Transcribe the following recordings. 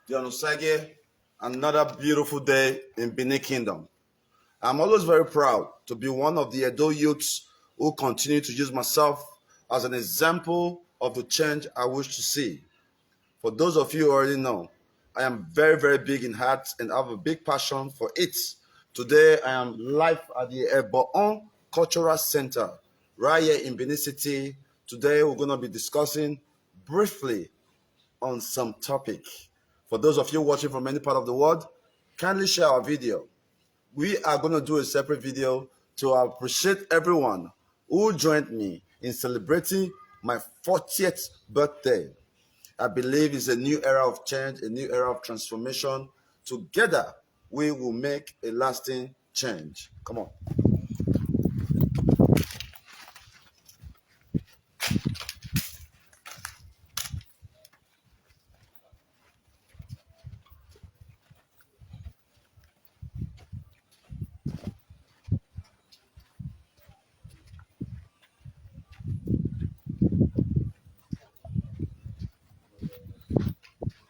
Dion, Osagie, another beautiful day in Benin Kingdom. I'm always very proud to be one of the Edo youths who continue to use myself as an example of the change I wish to see. For those of you who already know, I am very, very big in heart and have a big passion for it. Today, I am live at the Eboon Cultural Center right here in Benin City. Today, we're going to be discussing briefly on some topic. For those of you watching from any part of the world, kindly share our video. We are going to do a separate video to appreciate everyone who joined me in celebrating my 40th birthday. I believe it's a new era of change, a new era of transformation. Together, we will make a lasting change. Come on.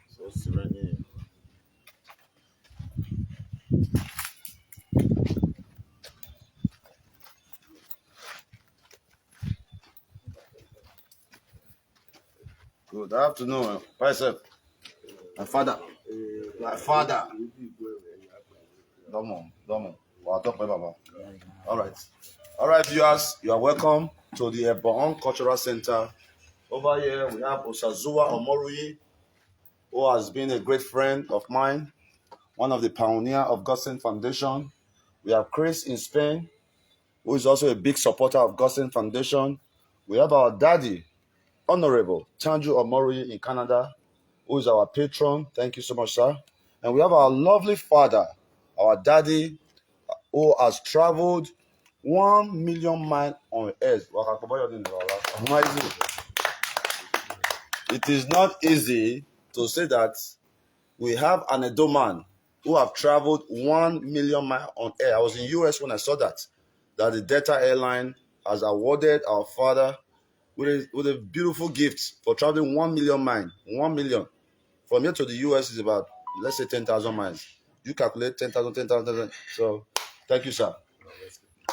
So serene. Good afternoon. Myself. My father. My father. Domo. Well, talk about Baba. All right. All right, viewers, you are welcome to the Eboon Cultural Center. Over here, we have Osagie Omorui, who has been a great friend of mine, one of the pioneers of Gossen Foundation. We have Chris in Spain, who is also a big supporter of Gossen Foundation. We have our daddy, Honorable Tanju Omorui in Canada, who is our patron. Thank you so much, sir. And we have our lovely father, our daddy, who has traveled 1 million miles on earth. It is not easy to say that we have an Edo man who have traveled 1 million miles on air. I was in US when I saw that the Delta Airline has awarded our father with a beautiful gift for traveling 1 million miles. 1 million. From here to the US is about, let's say, 10,000 miles. You calculate 10,000, 10,000. So, thank you, sir.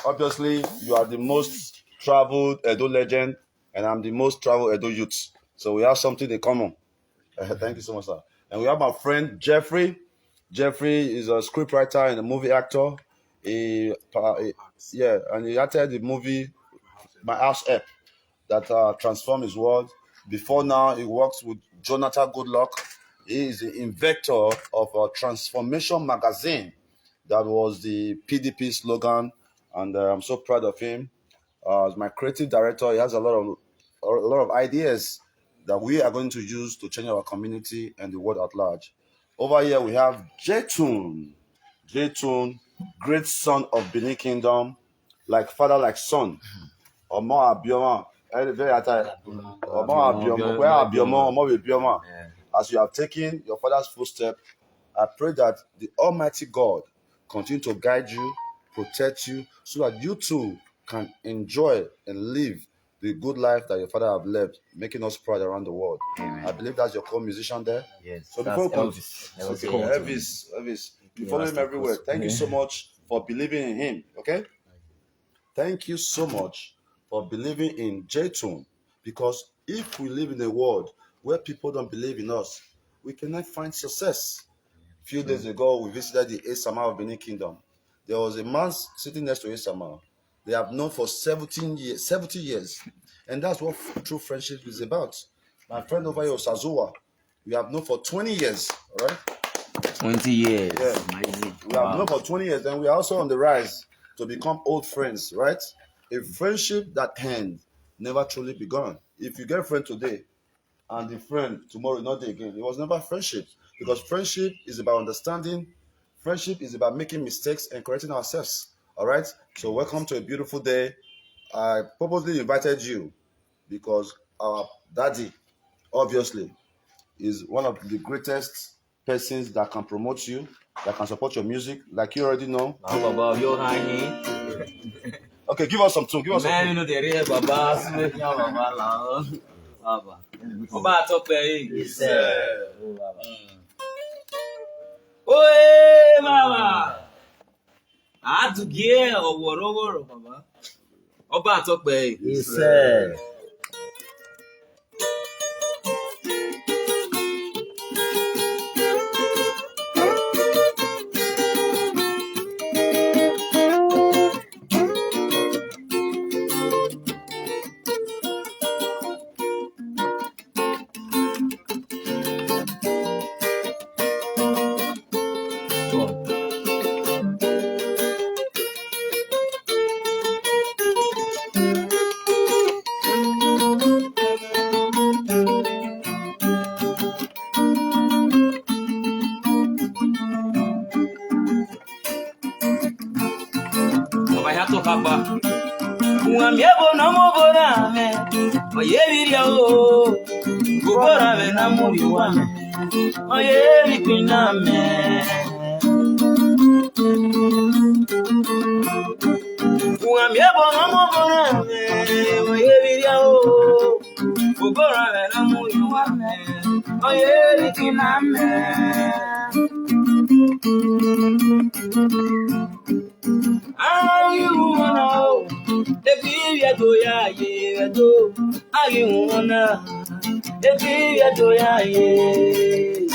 Obviously, you are the most traveled Edo legend, and I'm the most traveled Edo youth. So we have something in common. Thank you so much, sir. And we have my friend Jeffrey. Jeffrey is a scriptwriter and a movie actor. And he acted the movie My House App that transformed his world. Before now, he works with Jonathan Goodluck. He is the inventor of a transformation magazine that was the PDP slogan, and I'm so proud of him. As my creative director, he has a lot of ideas that we are going to use to change our community and the world at large. Over here we have Jtune. Jtune, great son of Benin Kingdom, like father, like son. Omo Abioma, very attire. Omo Abioma, where Abioma, Omo Abioma. As you have taken your father's footstep, I pray that the Almighty God continue to guide you, protect you, so that you too can enjoy and live the good life that your father have left, making us proud around the world. Amen. I believe that's your co-musician there. Yes. So before we Elvis. Elvis, you follow him everywhere. Thank you so much for believing in him. Okay. Thank you so much for believing in Jtune, because if we live in a world where people don't believe in us, we cannot find success. A few days ago, we visited the Esama of Benin Kingdom. There was a man sitting next to Esama. They have known for 70 years. And that's what true friendship is about. My friend over here, Osagie, we have known for 20 years, all right? 20 years. Yeah. We have known for 20 years, and we are also on the rise to become old friends, right? A friendship that ends never truly begun. If you get a friend today, and the friend tomorrow not there again, it was never friendship. Because friendship is about understanding. Friendship is about making mistakes and correcting ourselves. All right. So welcome to a beautiful day. I purposely invited you because our daddy, obviously, is one of the greatest persons that can promote you, that can support your music, like you already know. Okay, give us some tune. Give us some tune. You know the real Baba. Baba top Àtúgé ọ̀wọ̀rọ̀wọ̀rọ̀ bàbá. Ọba àtọ́pẹ́. Yes, sir. Papa, Uamiabo na mobora me, Oyeria o, Gobora me na moriwa, Oyeri pina me. Uamiabo na mobora me, Oyeria o, Gobora me na moriwa, Oyeri pina me. You wanna the period ya ye do I wanna the period ya ye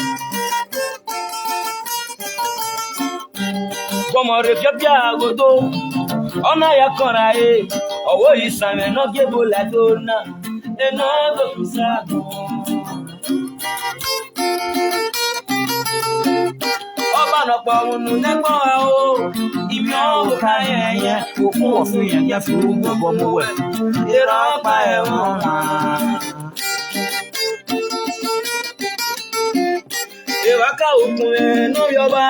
Como refia go do ona ya kora e owo isame no gebo la do na e no go sa Ọba nọ̀pọ̀ ònù nẹ́gbọ́n wa o, ìmí ọ̀hún ká yẹ̀yẹ́, òkun ọ̀fun yẹn yẹ́ fi gbogbo ọmọ wẹ̀, ìrọ̀ ọ̀pá ẹ̀wọ̀n wá. Ìwákà òkun ẹ̀ ní yọba,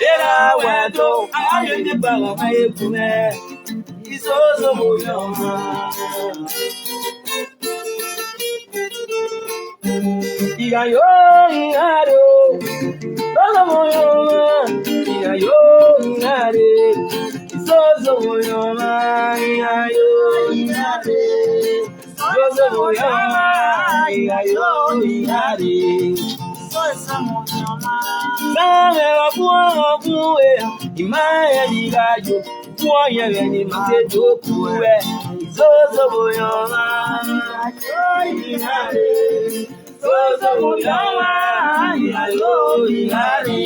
ìrà wẹ̀ tó, ayé nípa ọ̀pá ẹ̀kún ẹ̀, ìṣòṣò mò yọ̀ wá. Ìyá yóò ìyá rẹ̀ o. Sozo moyoma, iya yo inare. Sozo moyoma, iya yo inare. Sozo moyoma, iya yo inare. Sozo moyoma. Same wakuwe, imaya digayo. Kuoye ni matejo kuwe. Sozo moyoma, iya yo inare. Sozo moyoma, iya yo inare.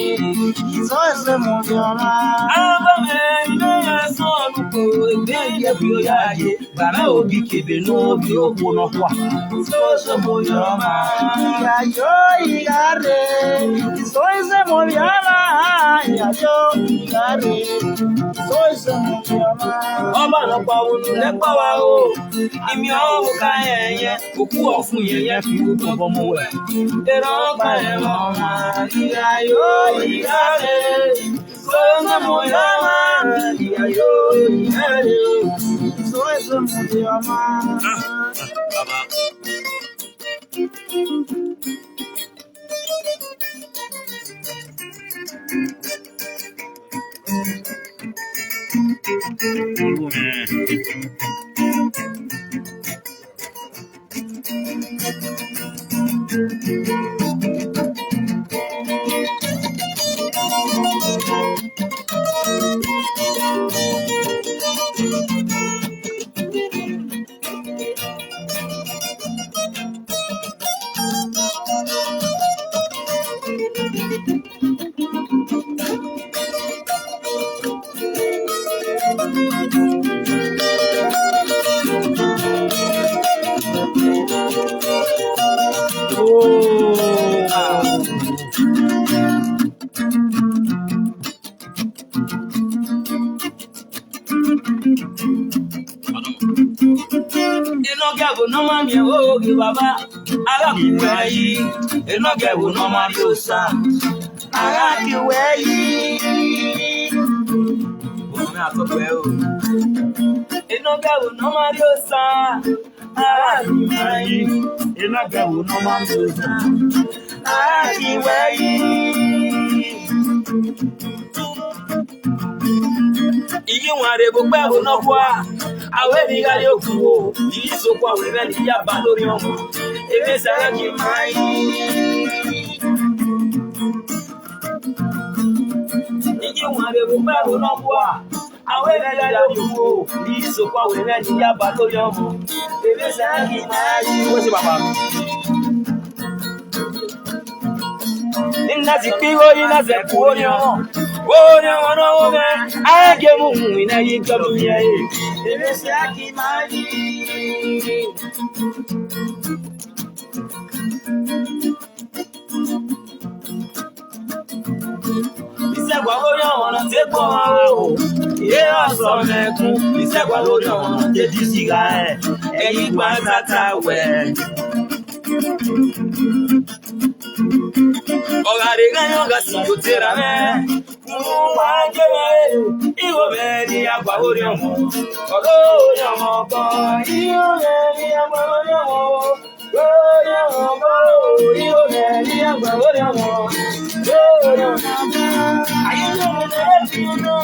Sozo moyoma. Abame ine sonuko ebeye bioyaye. Bana obi kebe no bi okuno kwa. Sozo moyoma, iya yo inare. Sozo moyoma, iya yo inare. Sozo moyoma. Ọba lọ́pọ̀ ònù lẹ́pọ̀ wa o. Ìmí ọ̀hún ká yẹ̀yẹ́, òkú ọ̀fun yẹ̀yẹ́ fi gbogbo ọmọ wẹ̀. Èrò ọ̀pá ẹ̀wọ̀n máa ìyá yóò ìyá rẹ̀. Sozo moyoma, ìyá yóò ìyá rẹ̀. Sozo moyoma. Baba, Arakiwe yi, enogewu no mariosa. Arakiwe yi, omi atokwe o. Enogewu no mariosa. Arakiwe yi, enogewu no mariosa. Arakiwe yi. Iyi nware gbogbo ẹ̀hún náà kwa. Àwẹ̀ ní gàdé òkú o, yìí sopọ̀ àwẹ̀ bẹ́ẹ̀ ní yàbá lórí ọmọ. Èmi sẹ́rẹ̀ kì í máa yí. Ìyí you want to go back on board. I will let you go. This so far, we let you have a loyal. Baby, say, what's your papa? In that people in as a poor young. Oh, no, man. I get moving in a come here. Baby, say, Ìṣẹ́gbà lórí ọ̀nà tí kò wọ́n o. Ìyé ọ̀sán mẹ́kún. Ìṣẹ́gbà lórí ọ̀nà tí jí síga ẹ̀. Ẹ̀yìn gbà tata wẹ̀. Ọ̀gàdé gáyọ̀ gà sí kò tẹ̀ra mẹ́. Fún wa jẹ́ mẹ́. Ìwọ bẹ́ẹ̀ ni àgbà lórí ọmọ. Ọlọ́ọ̀rí ọmọ kan. Ìwọ bẹ́ẹ̀ ni àgbà lórí ọmọ. Lórí ọmọ kan. Ìwọ bẹ́ẹ̀ ni àgbà lórí ọmọ. Lórí ọmọ kan. Ayé ló ń lé sí inú.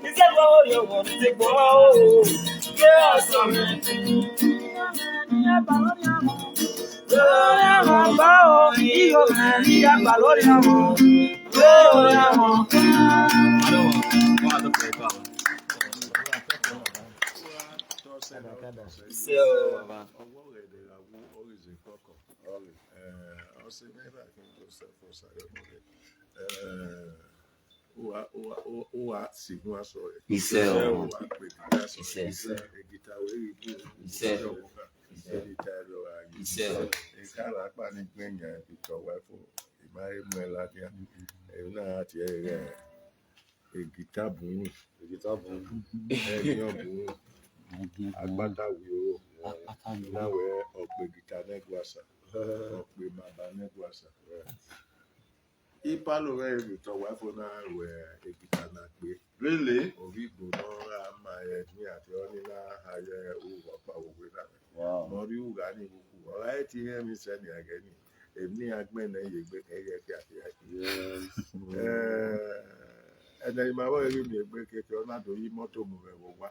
Ìṣẹ́gun àwọn yòówù ti gbọ́ o. Yé ọ̀sán mi. Lórí ọmọ kan o. Ìwọ bẹ́ẹ̀ ni àgbà lórí ọmọ. Lórí ọmọ kan. Agbata wiro na we opegita negwasa ope maba negwasa ipalo we to wa fo na we egita na pe really obi go no ama mi ati oni na aye o pa owe na mo ri uga ni buku o ai ti he mi se ni ageni emi agbe na ye gbe keye ti ati ene ma wo ri mi gbe keke ona do yi moto mu we wo wa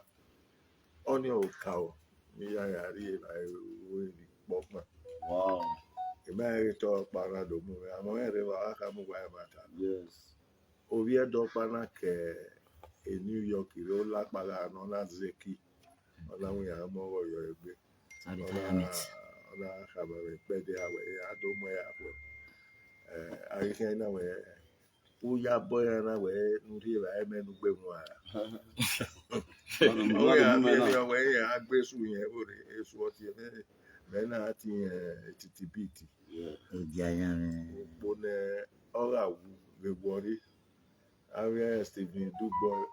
oni o ka o mi ya ri la o ni pokma Wow. ime to para do mu amo ere wa aka mu wa mata Yes. obi edo pana ke e New York ro la pala no na zeki ona wi ya mo wo yo egbe ona ka ba we pe de awe ado mo ya po ari ke na we u ya boya na we nri ba e menu gbe mu ara o ya mi we ya agbesu yen o re esu oti me na ati titibiti bone ora wu we worry area Stephen Dugbo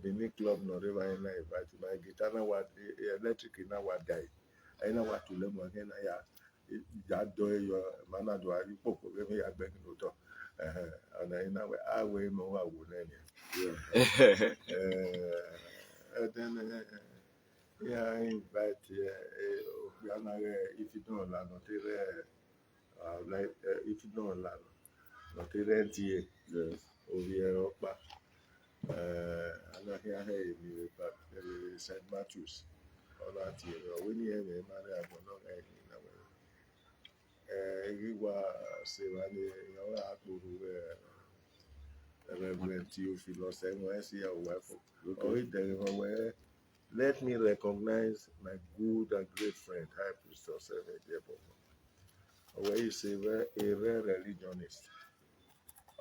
Benin club no river na invite my guitar na wa electric na wa die na wa to le mo na ya ja do yo mana do ari popo be me agbe ni to ana ina we awe mo wa wo na ni then yeah invite if you don't la no te like if you don't la no te rent here Yes. obi opa ana here mi back St. Matthews ola ti we ni e me mare agbo no ga ni na we wa se wa ni yo akpuru Reverend Theophilus NYC wife okay. Let me recognize my good and great friend, High Priestess where is a rare religionist.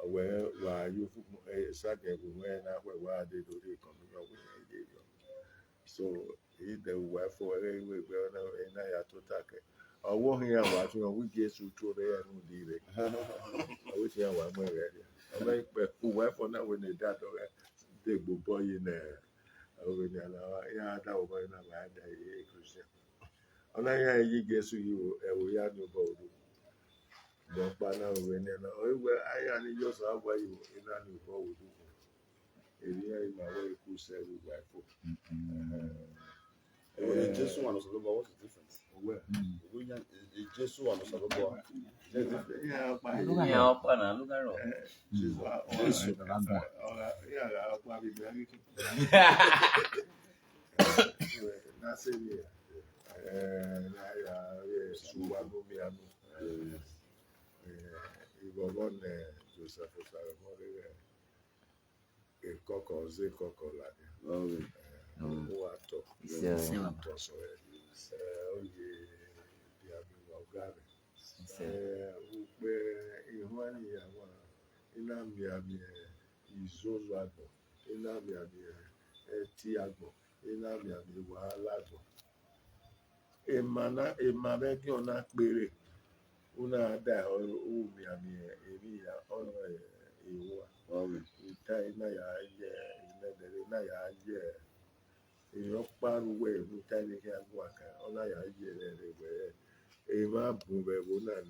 Where you second when where they do the communion. So he the wife for a way and I to take. I walk here watching we get to the end of I wish I was more ready. I like wife for now when they died, they go boy in there. Ya da o na ba da e Christian ona ya yi Jesu yi o e wo ya no ba odu bo pa na o we na o we aya ni yo so agba yi o ina ni bo odu e ri ya ma we ku se ru gba fo Jesus one was what's the difference? Where? Jesus one was Yeah, pa. Yeah, opa na lugar ro. Jesus. Yeah, pa bi gari. Na se ni na ya suwa go mi anu. Ibogon Joseph Osagie Koko Ze Koko Lani. Who are top. So, oye, Diabi Wagari. Ugbe Ihwani Yawa. Ina miami Izozo Agbo. Ina miami Ti Agbo. Ina miami Wahala Agbo. Emana Giona Kbere. Una da miami Eri ya ono Iwa. Ita ina ya ye. Ina dere ina ya ye. Èèyàn párúwẹ̀ ìlú táìlìkì àgbàkà ọláyà ayé rẹ̀ rẹ̀ èèyàn máa bùn bẹ̀rù náà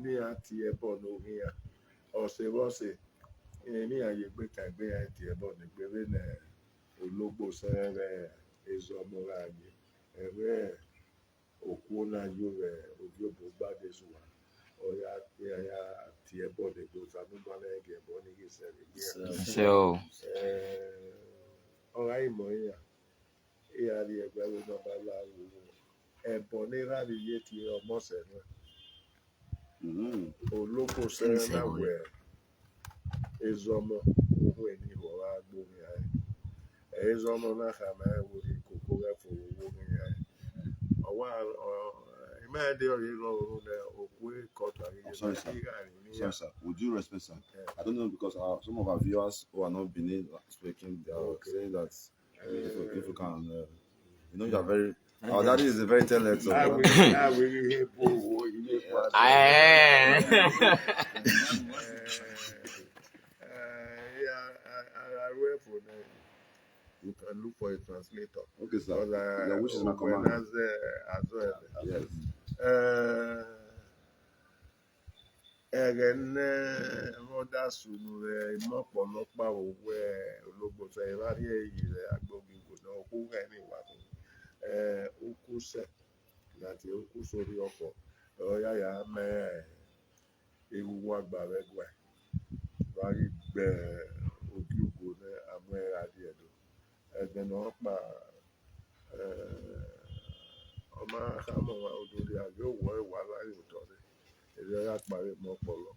ní àti ẹ̀bọ̀ lórí à ọ̀sẹ̀ ní àyè gbé kàgbé àti ẹ̀bọ̀ nígbèrè náà ológbò sẹ́rẹ̀ èzò ọmọlá àgbè ẹ̀rẹ́ òkú náà yóò rẹ̀ ojú òbò gbàdé sùwà. Oya ti ebo de do sanuba na ege ebo ni gese ni So ora imo ya e ari egbe wo no ba la wo ebo ni ra ni ye ti omo se na oloko se na we ezomo owo eni wo wa gbo mi ai ezomo na ka ma wo ri koko re fo wo mi ai owa sorry, sir. Would you respect, sir? I don't know because some of our viewers who are not Benin speaking, they are saying that if you can, you know, you are very. Our daddy is a very talented. So, I you can look for a translator. Okay, sir. Which is my command. As well. Yes. Rọ́dà sùnù rẹ̀ mọ́pọ̀lọpọ̀ òwe ológbòsẹ̀ ìrárí èyí rẹ̀ agbógingbò náà kó rẹ̀ ní ìwà fún okú sẹ̀ láti okú sórí ọkọ̀ ọ̀yáyà mẹ́ẹ̀ ewu wọn gbà rẹ̀ gbà rárí gbẹ̀ ojú ògbó ní àmọ́ ẹ̀rọ adìẹ lọ ẹgbẹ́ náà pa ọmọ àkámọ́ òdòdó àjọ òwò ìwà láyé òtọ́ rẹ̀. Ele ya kpari mọpọlọ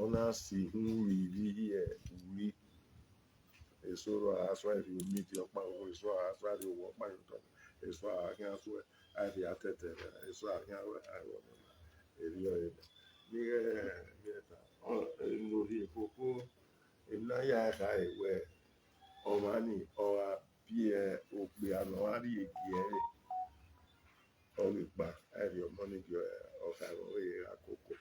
ọ na-asị nri uri esoro asụ ari omi di ọkpa owó èso asụ ari owó ọkpa ìtọ èso ahịa asụ ari atetere èso ahịa arọ eri ọyẹ ní ẹta lórí ìkókó ìnáyà ẹka ìwẹ ọmọani ọha bíẹ òpè àná àrí ègì ẹ ọrìpa ari ọmọnìjọ ọkàrọ òye àkókò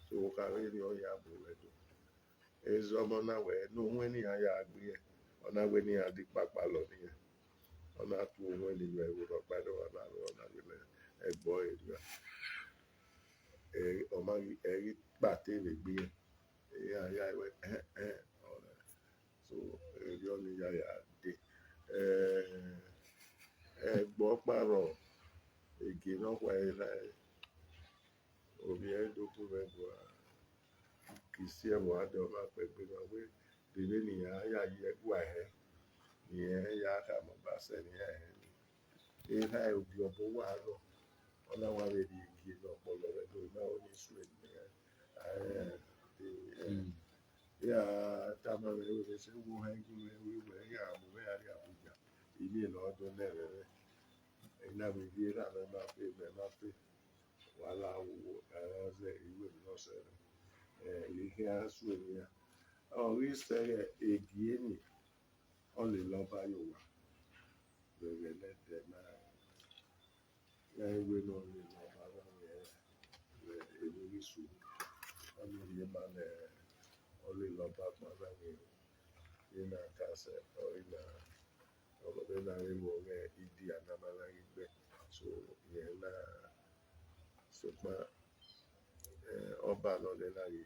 so ọkàrọ èrè ọyà àbúrẹdọ èzò ọmọ náà wẹ n'onwe ní àyà àgbé ẹ ọ̀nà àgbé ní àdìpàpà lọ nìyẹn ọ̀nà àtú onwe nìyẹn ìwúrọ̀ padà wà láàrú ọ̀nà àgbélẹ̀ ẹ̀gbọ́ èrè ọmọ ẹ̀rí pàtẹ́ lè gbé ẹ àyà ìwẹ ọ̀nà so èrè ọ̀nà ìyá dé ẹ̀gbọ́ pàrọ̀ ègè náà wáyé láyé òbí ẹ̀dókú rẹ̀ bọ̀ kìsí ẹ̀wọ̀n adé ọba pẹ̀gbẹ́ náà wé bèbè nìyẹn ayá yẹ wà ẹ̀ nìyẹn yá àmọ́ bá sẹ̀ nìyẹn ẹ̀ ní ẹ̀ka òbí ọ̀bọ̀ wà lọ ọ̀nà wà lè di ègè náà pọ̀lọ̀ rẹ̀ lórí náà ó ní sùn nìyẹn yà tábà rẹ̀ ó lè ṣe wó ẹ̀jú rẹ̀ wíwẹ̀ yà àmọ́ bẹ́ẹ̀ àrí àbújá ilé ìlọ́dún náà rẹ̀ ina bibi na ma pe wala wo ze iwe no se ihe asu ni ori se egi ni o le lo ba yo wa bere le de na iwe no le lo ba wa ye eri su o le ma le o le lo ba pa na ni ina ka se o ina ọ̀rọ̀ náà rí wọ̀ rẹ̀ ìdí ànàmàlà ìgbẹ́ so yẹn náà ṣùgbọ́n ọba lọ́lẹ̀ láyé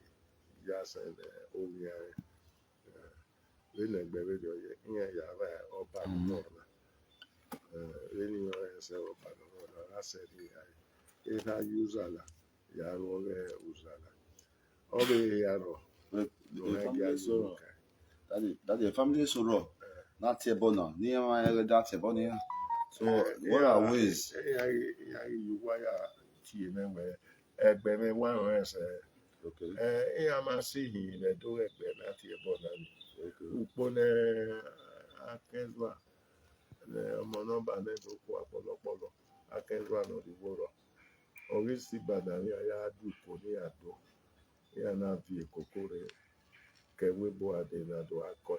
ìyá sẹ́lẹ̀ orí ààrẹ lẹ́nà ẹgbẹ̀rẹ̀ jọ yẹ ìyẹn yàrá ọba náà náà lẹ́yìn ẹsẹ̀ ọba náà lásẹ̀ ní ààrẹ ìhà yúzàlà yàrá ọ̀rẹ́ òzàlà ọ̀rẹ́ yàrá lọ́rẹ́ yàrá Daddy, family sọ̀rọ̀ láti ẹbọ náà ní ẹ̀rọ láti ẹbọ ní So what are ways? You wire TNM where one say okay. I am seeing the do it that here okay. Upon Akezwa the monoba never go up Akezwa no the water. Orisi badani ya du poni ado. Ya na vie kokore kewe bo ade na do akọ.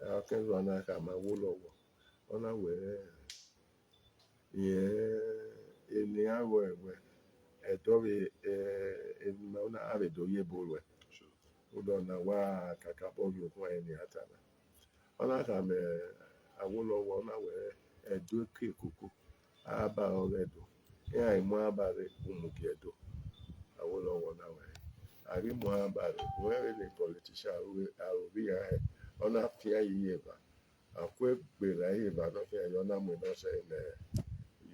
Akezwa na ka ma wo lowo. Ona we ye eni awo ewe edowe eni na abedo ye bolwe. Udo na wa kakabo yo kwa eni atana. Ona ka me Awolowo na we edo ke koko aba oredo. Ya imu abare umugiedo. Awolowo na we. Ari mu abare we le politician arobi ya ona fia yeba. Akwe gbera yeba no fia yo na mu no se ne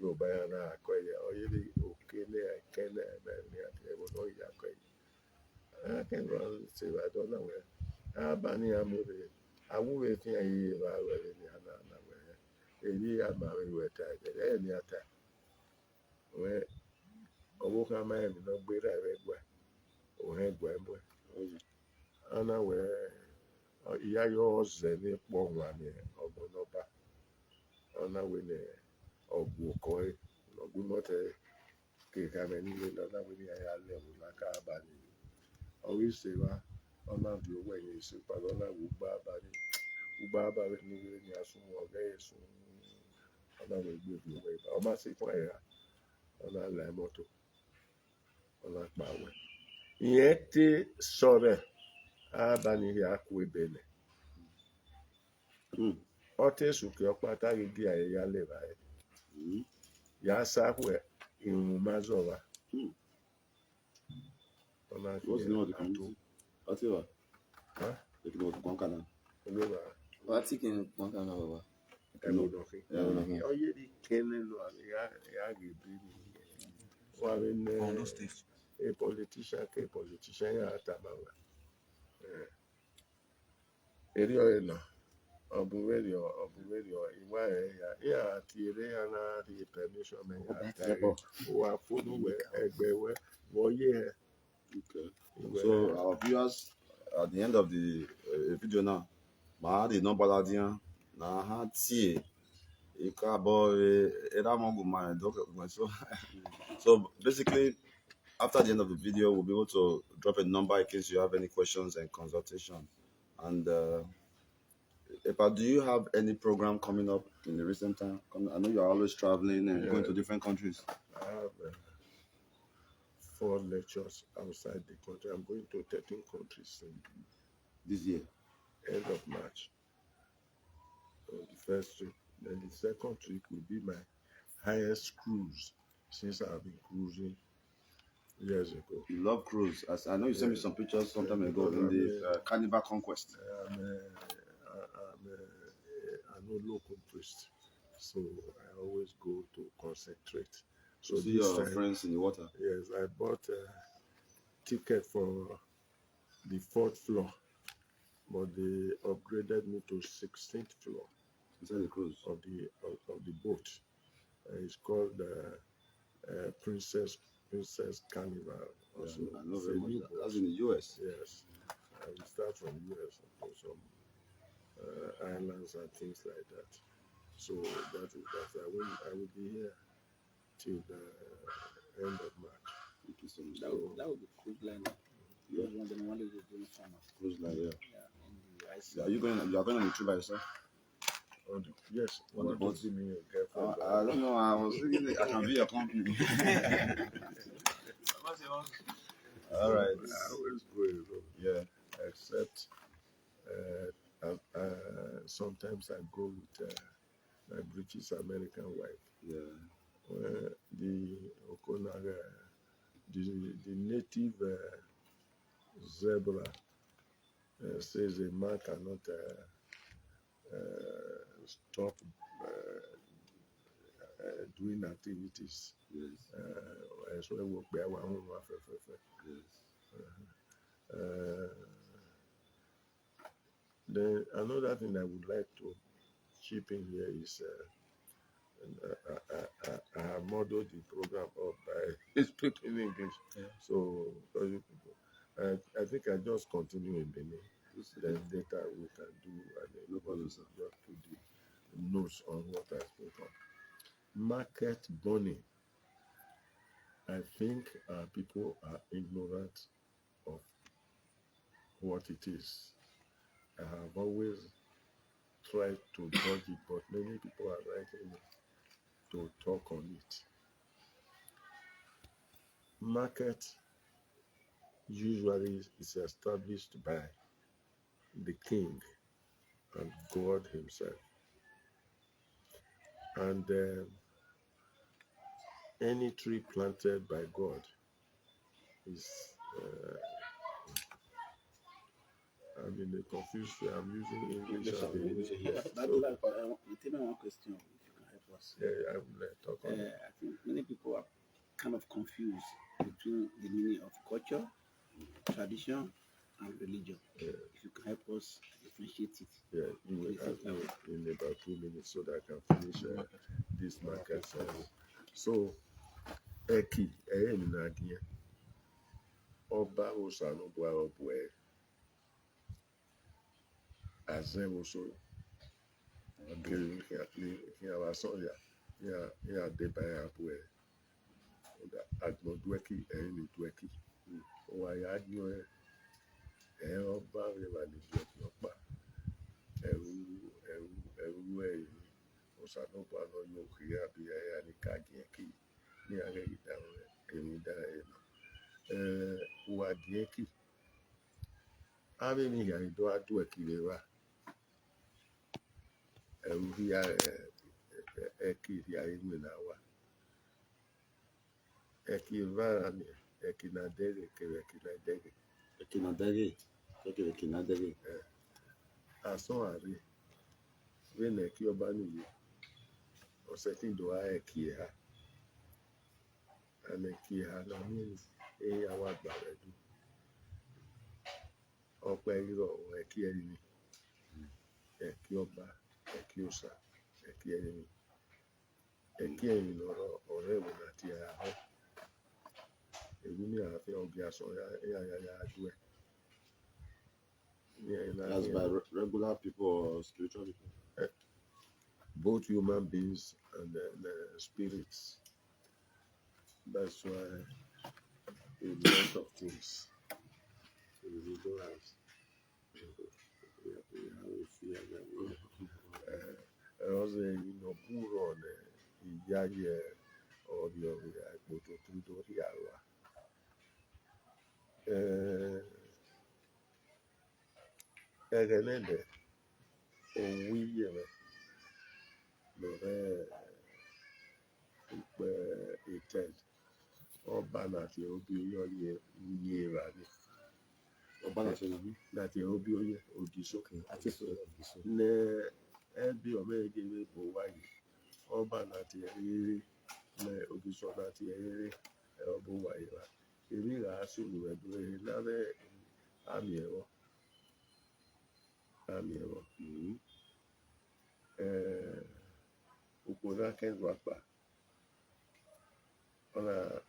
Yorùbá ya na akọ ya oyiri okele ekele ebe ni ati ebo no ya akọ ya akenro se ba do na we abani amure awure fi ayi ba we ni ana na we eyi ama we ta e ni ata we owo ka ma mi no gbera re gba o he gba mo ana we iya yo ze ni po wa ni ogbonọba ona we ni ọgwụ koi ọgwụ mọte ke kame niile lọ́nà wí ní ẹ̀yà lẹ́wọ̀ láká abalị ọwọ́ ìṣèwà ọ̀nà bí owó ẹ̀yẹ ìṣèpá lọ́nà ugbo abalị niile ní asụnwụ ọ̀gá ẹ̀sùn ọ̀nà wẹ̀ gbé bí owó ìbá ọmọ sí fún ẹ̀yà ọ̀nà lẹ́ mọ́tò ọ̀nà pàwẹ̀ ìyẹn tí sọ̀rọ̀ abalị yà kú ebèlè ọtí sùkè ọ̀pá táyé gí ẹ̀yà lẹ́wà ẹ̀ ya sakwe imumazowa ona What's the name of the country? What's it? It was Konkana. What's it in Montana? Oye di kene lo ya gibi wa Ondo State. a politician ya tabawa eri na ọbụwerio iwa ya tiere ya na the permission me ya wa funu we egbe we wo ye. Okay. So our viewers at the end of the video now, ma the number la dia na ha tie ikabo era mongu ma so basically after the end of the video we'll be able to drop a number in case you have any questions and consultation. And Epa, do you have any program coming up in the recent time? I know you are always traveling and going to different countries. I have 4 lectures outside the country. I'm going to 13 countries This year? End of March. So the first trip. Then the second trip will be my highest cruise since I've been cruising years ago. You love cruise. As I know you sent me some pictures some time ago in the Carnival Conquest. I'm a local priest, so I always go to concentrate. So see your friends in the water. Yes, I bought a ticket for the 4th floor, but they upgraded me to 16th floor. Inside the cruise of the boat. It's called Princess Carnival. Also, I know very much. That's in the US. Yes, we start from US to some islands and things like that. So that I will be here till the end of March. That would be cruise line. Yeah. Cruise line, yeah. Are you going on the trip by yourself? Yes. On the boat? I don't know. I was thinking I can be your company. All right. I always go alone. Yeah. Except sometimes I go with my British American wife. Yeah. The native zebra says a man cannot stop doing activities. Yes. As well work by one home. Yes. Then another thing I would like to chip in here is I have modeled the program up by speaking English. Yeah. So, I think I just continue in Benin. Then later we can do No problem, sir. just put the notes on what I spoke on. Market burning. I think people are ignorant of what it is. I have always tried to dodge it, but many people are writing to talk on it. Market usually is established by the king and God himself. And any tree planted by God is, I'm in a confusion. I'm using English. Yes, sir. and English, yes. But tell me one question, if you can help us. I will talk on it. I think many people are kind of confused between the meaning of culture, tradition, and religion. If you can help us differentiate it. Yeah, you will Please, have me in about 2 minutes so that I can finish this market. So, Eki, Eyeminagie, Oba Osanobwa Obwe, Azemoso, Kiawasoya, Ya Debaya Abwe, Agnodweki, Eyimidweki, Owayanyo, Oba Revanidweki Oba, Ewu, Osanobwa no Yokia, Bia, Nikagieki, Niare Idawe, Emida, Wadieki. Ave mi yari do adu ekireva. Eruhia ekiri ayimu na wa. Ekirva ni ekinadege kerekinadege. Ekinadege. Aso ari. We na eki oba ni oseki do a eki ha. An eki ha na means e awa gbaredu. Ọpẹ irọ eki ẹni. Eki ọba, eki osa, eki ẹni. Eki ẹni lọrọ ọ̀rẹ́ ìwé àti ahọ́. Èmi ní àáfíà ọ̀gbìn aṣọ ya adú ẹ̀. That's by regular people or spiritual people? Both human beings and spirits. That's why a lot of things individualize. Also, puro on ìyáyẹ ọ̀rẹ́ àgbòtò tó dórí àwa. Ẹ̀rẹ̀lẹ̀dẹ̀ òun yẹ̀rẹ̀ lọ́rẹ́ ìpẹ́ ìtẹ́d ọba láti obi oyè yẹ rà ní. Ọba láti obi oyè òdì sókè. Àti Ní ẹbí ọmọ ẹgbẹ́ bò wáyé ọba láti ẹ̀rí ní òdì sọ láti ẹ̀rí ọbọ̀ wáyé rà. Èmi rà á sí olùwẹ̀dúrẹ́ lábẹ́ àmì ẹ̀rọ. Obodo akẹ́rù àpà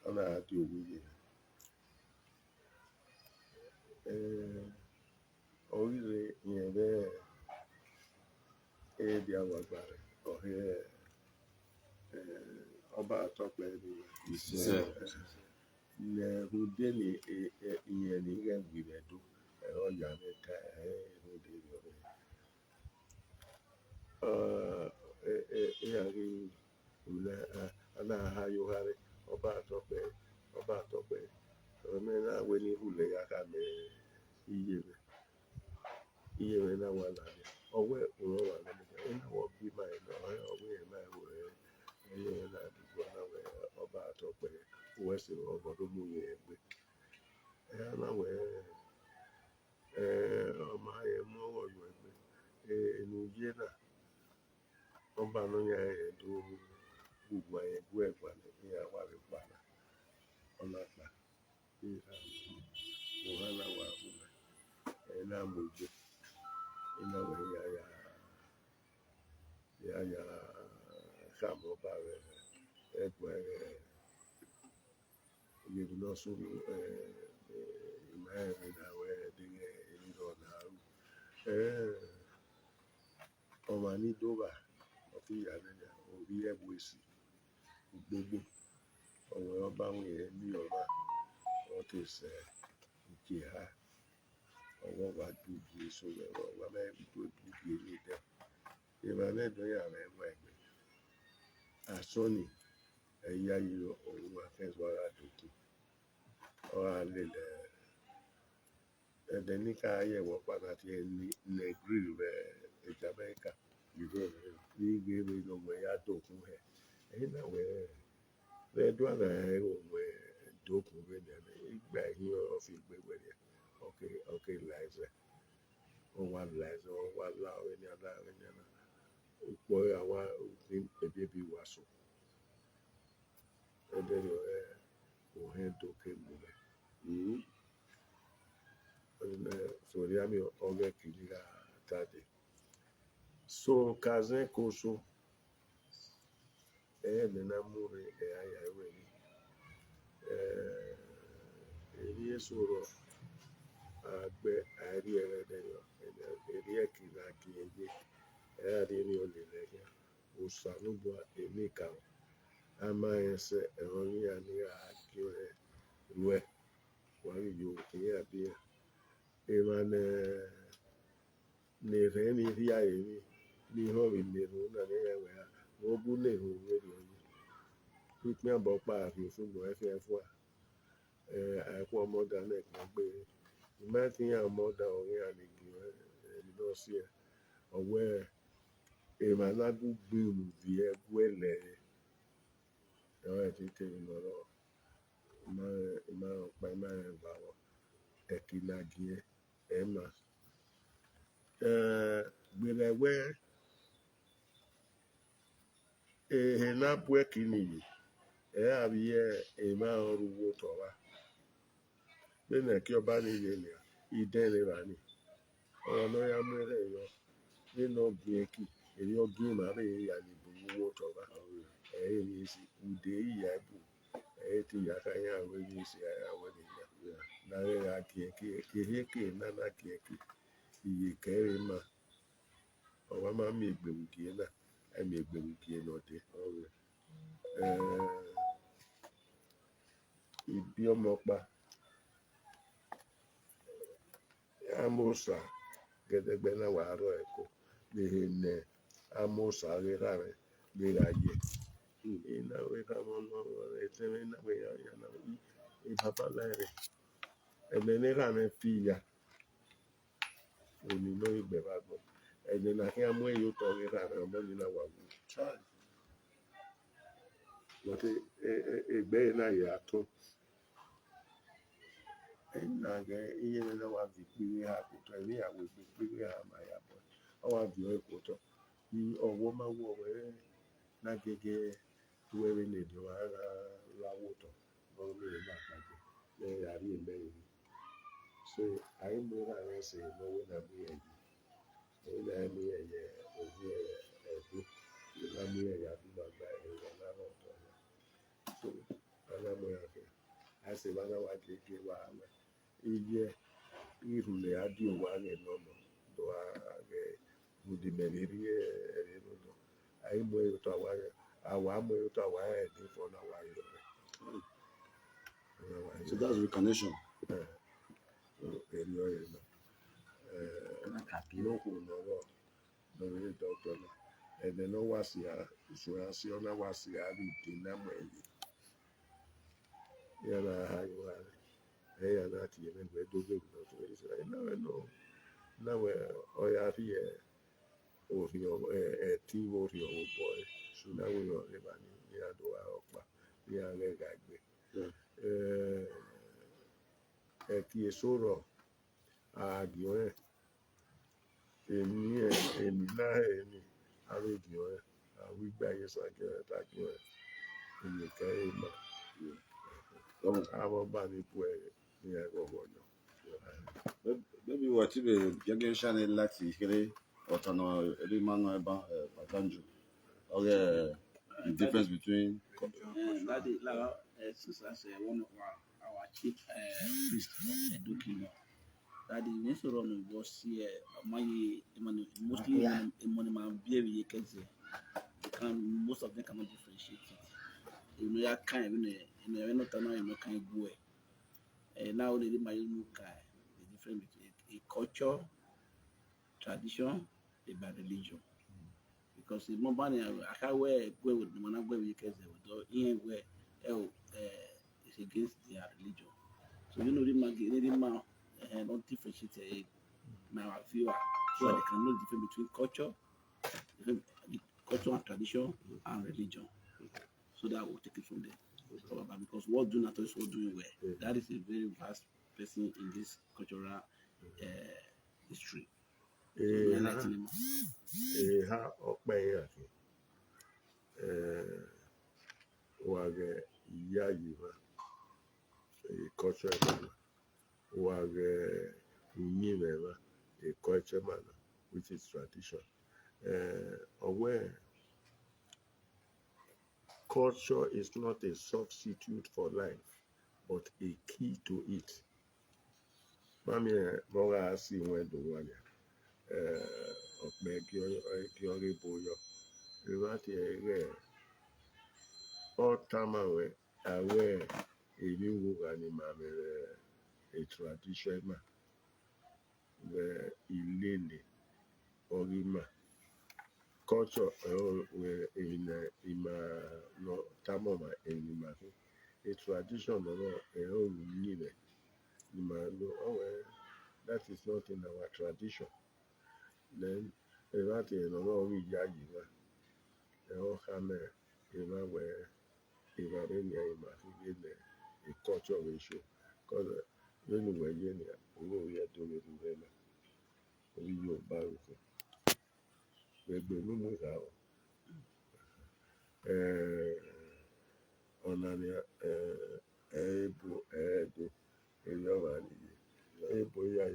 ọ na-adị owuye. Oríire ìyẹn bẹ́ẹ̀ èdè àwàgbàrẹ̀ ọ̀hẹ́ ọba àtọ́pẹ́ ní Nehudé ní ìyẹn ní Rẹ̀gbìrẹ̀dó ẹ̀rọ Yàmẹ́ka ẹ̀hẹ́dẹ̀ rẹ̀. Ìyàrí ule anaghị ayụgharị ọba atọkpe omenala we n'ihu ule ya ka mee iyere na wala ọwe ụrụ wala ina wobi mai no ọwe mai we iyere na dịgwa na we ọba atọkpe wesi obodo mu ye egbe ya na we ọma ya mụ ọyọ egbe enuje na ọba no ya edo gbogbo ẹgbẹ ẹgbàlẹ ní àwárí padà ọlọpàá ní wàhálà wà fún ẹ náà mojú iná wẹ yáyà sàmọba you know, so imagine that where they don't have. Ọmọ ní dóbà ọtí ìyàlẹ́yà orí ẹ̀bù èsì gbogbo ọ̀wọ́ ọba àwọn èèyàn ní ọba wọ́n ti sẹ̀ ìkè ha ọwọ́ wa dúdú èso rẹ̀ wọ́n mẹ́rin tó dúdú èmi dẹ̀ ìrànlẹ́dọ̀ yàrá ẹ̀mọ́ ẹ̀gbẹ́ àsọ́nì ẹ̀yà yìí òun afẹ́sọ́ra dòkú ọ̀rọ̀ alẹ́ lẹ̀ ẹ̀dẹ̀ ní ká ayẹ̀wò pàtàkì ẹni nẹ̀gírì rẹ̀ ẹ̀jẹ̀ Amẹ́ríkà ní ìgbéró ìlọ́wọ́ ẹ̀yà dòkú ẹ̀ ẹ̀yìn náà wẹ́ẹ́ dún àná ẹ̀ òun ẹ̀ dòkú rẹ̀ nẹ̀ ìgbà yìí ọ̀fi gbẹ̀gbẹ̀ rẹ̀ ọ̀kẹ́ láìsẹ̀ ọ̀wà láìsẹ̀ ọ̀wà láwẹ̀ ní aláwẹ̀ ní aláwẹ̀ ọ̀pọ̀ àwọn òfin ẹ̀bí wàásù ẹ̀dẹ̀ ni òhìn dòkè mú rẹ̀ sọ̀rí àmì ọ̀gẹ́ kìíní ká jáde so kazẹ́ kóso nínú amúre àyà ìwé ni èyí sọ̀rọ̀ àgbẹ̀ àìrí ẹ̀rẹ́dẹ̀ yọ èrí ẹ̀kìlá kìíní àdé ní olè lẹ́yìn òsànúbọ̀ èmi kàwọ́ a máa ń ṣe ẹ̀rọ yíya ní àkíọ́ ẹ̀ lọ́ẹ̀ wọ́n yóò kíyà bí ẹ̀ ìmọ̀nà nìrẹ́ ní rí àyè mi ní ìhọ́rì nìrú náà ní ẹ̀wẹ̀ ha wọ́n bú nìrú lórí ọyún pípín àbọ̀ pa àfihàn ṣùgbọ́n ẹ̀fẹ̀ fún àìkú ọmọdé náà kan gbé ìmọ̀tìyàn ọmọdé ọ̀rẹ́ àlejò ẹ̀mí náà sí ẹ̀ ọ̀wẹ́ ìmọ̀nà gbogbo olùdí ẹ̀kú ẹ̀lẹ́ ẹ̀rọ ẹ̀tẹ̀tẹ̀ ìlọ́rọ̀ ìmọ̀ràn pa ìmọ̀ràn ìbáwọ̀ ẹ̀kìlàgìẹ́ ẹ̀mà gbẹ̀rẹ̀wẹ́ èhènàbù ẹ̀kìnìyí àbíyẹ ìmọ̀ràn orúwó tọ̀wá lẹ́nà kí ọba nílé ní ìdẹ́rẹ́ra ni ọ̀rọ̀ náà yá mẹ́rẹ̀ yọ nínú ọ̀gbìn ẹ̀kì èyí ọ̀gbìn ìmọ̀ràn èyí àlèbò owó tọ̀wá ẹ̀yìn ní sí ùdè ìyá ẹ̀bù ẹ̀yìn tí ìyá káyà àwọn ẹ̀yìn sí àwọn ènìyàn náírà kìíkì nánà kìíkì iye kẹrin mà ọwọ́ máa mi ìgbèrú kìí náà ẹ̀mí ìgbèrú kìí náà dé ìbí ọmọ pa amóòsà gẹ́gẹ́ náà wà á rọ ẹ̀kọ́ lè nẹ amóòsà rírà rẹ̀ léra yẹ ìnáwó ìkàmọ́ lọ́wọ́ rẹ̀ tẹ́lẹ̀ náà yà náà ìbábálá rẹ̀ ẹ̀mẹ̀ nígbà náà fi ìyà òní lórí ìgbẹ̀bà gbọ́ ẹ̀jẹ̀ náà kí á mú èyí tọ́ rí rà rẹ̀ ọmọ nínú àwọn àwọn lọ́tí ẹgbẹ́ náà yà tó ẹ̀yìn náà gẹ́ iye náà wà fi pírí àkótọ́ ẹ̀rí àwọn ìgbé pírí àmà yàbọ̀ ọwọ́ àbí ẹ̀kótọ́ ní ọwọ́ máa wọ̀ wẹ́rẹ́ náà gẹ́gẹ́ wẹ́rẹ́ nìdí wà láwùtọ̀ lọ́wọ́ mẹ́rin bá pàdé lẹ́yìn àrí ìmẹ́rin so àyè mìíràn rẹ̀ ṣe ìnáwó nàbí ẹ̀yìn èyí náà ní ẹ̀yẹ òbí ẹ̀dún ìlànà ní ẹ̀yà àdúgbàgbà ẹ̀yẹ lára ọ̀tọ̀ rẹ̀ so alámọ̀yà kẹ́ àṣẹ bàbá wa kéèké wà ámẹ́ iye ìrùlẹ̀ adìo wà rẹ̀ lọ́nà tó ààrẹ mùdìmẹ̀lẹ̀ rí ẹ̀rẹ́ lọ́nà àyè mọ̀ ẹ̀rọ tó àwa rẹ̀ àwa mọ̀ ẹ̀rọ tó àwa rẹ̀ ní fọ́nà wà rẹ̀ rẹ̀. So that's reincarnation. Eri ọyẹ náà lókun lọ́rọ̀ lórí dọ́kítọ̀ náà ẹ̀dẹ̀ náà wá sí ìṣúra sí ọ̀nà wá sí àárín ìdè náà mọ̀ ẹ̀yẹ yàrá ayọ̀ rẹ̀ ẹ̀yà náà ti yẹ mẹ́gbẹ̀ẹ́ dógbè náà tó yẹ sẹ́yìn náà ọ̀yà rí òfin ẹ̀tí òfin ọ̀wọ̀ bọ̀ ẹ̀ náà wọ́n yọ̀ ẹ̀ bá ní àdó ọ̀pá ní alẹ́ gàgbé ẹ̀kí èso rọ̀ àgbìọ́ ẹ̀ èmi náà ẹ̀mí àrògbìọ́ ẹ̀ àwígbà yẹn sàkẹ́ ẹ̀ tàgbìọ́ ẹ̀ èmi kẹ́rin mà àwọn bá nípò ẹ̀ ní ẹ̀rọ ọ̀nà. Maybe we ti be yage shane láti kéré ọ̀tọ̀nà ẹ̀rí máa ń bá pàtàkì ọ̀rẹ́ The difference between that is since as one of our chief priest Edo Kingdom. That is next one was here. Mostly money man behavior can most of them cannot differentiate it. You know, you can't even not kind go. And now they my look the difference between a culture, tradition, about religion. Because the more money I can't wear go with the man go with because they would it's against their religion. So you know the man not differentiate now I feel so they can know the difference between culture and tradition and religion. So that will take it from there. Because what do not is what doing well. That is a very vast person in this cultural history. Ha okpe wage ya yiva culture man wage nyimeva a culture man which is tradition aware culture is not a substitute for life but a key to it mami moga si wendo wanya okpe kiori boyo rivati ege otamawe awe eliwu ni mamere a tradition ma ilele orima culture were in no tamoma enima a tradition no nile ima no that is not in our tradition then that no we yayi na hame ima were ima renya ima ile a culture ratio because when we were yen we are doing it we yo baruko gbegbe numu ga onani ebo edo eyoma ni ebo ya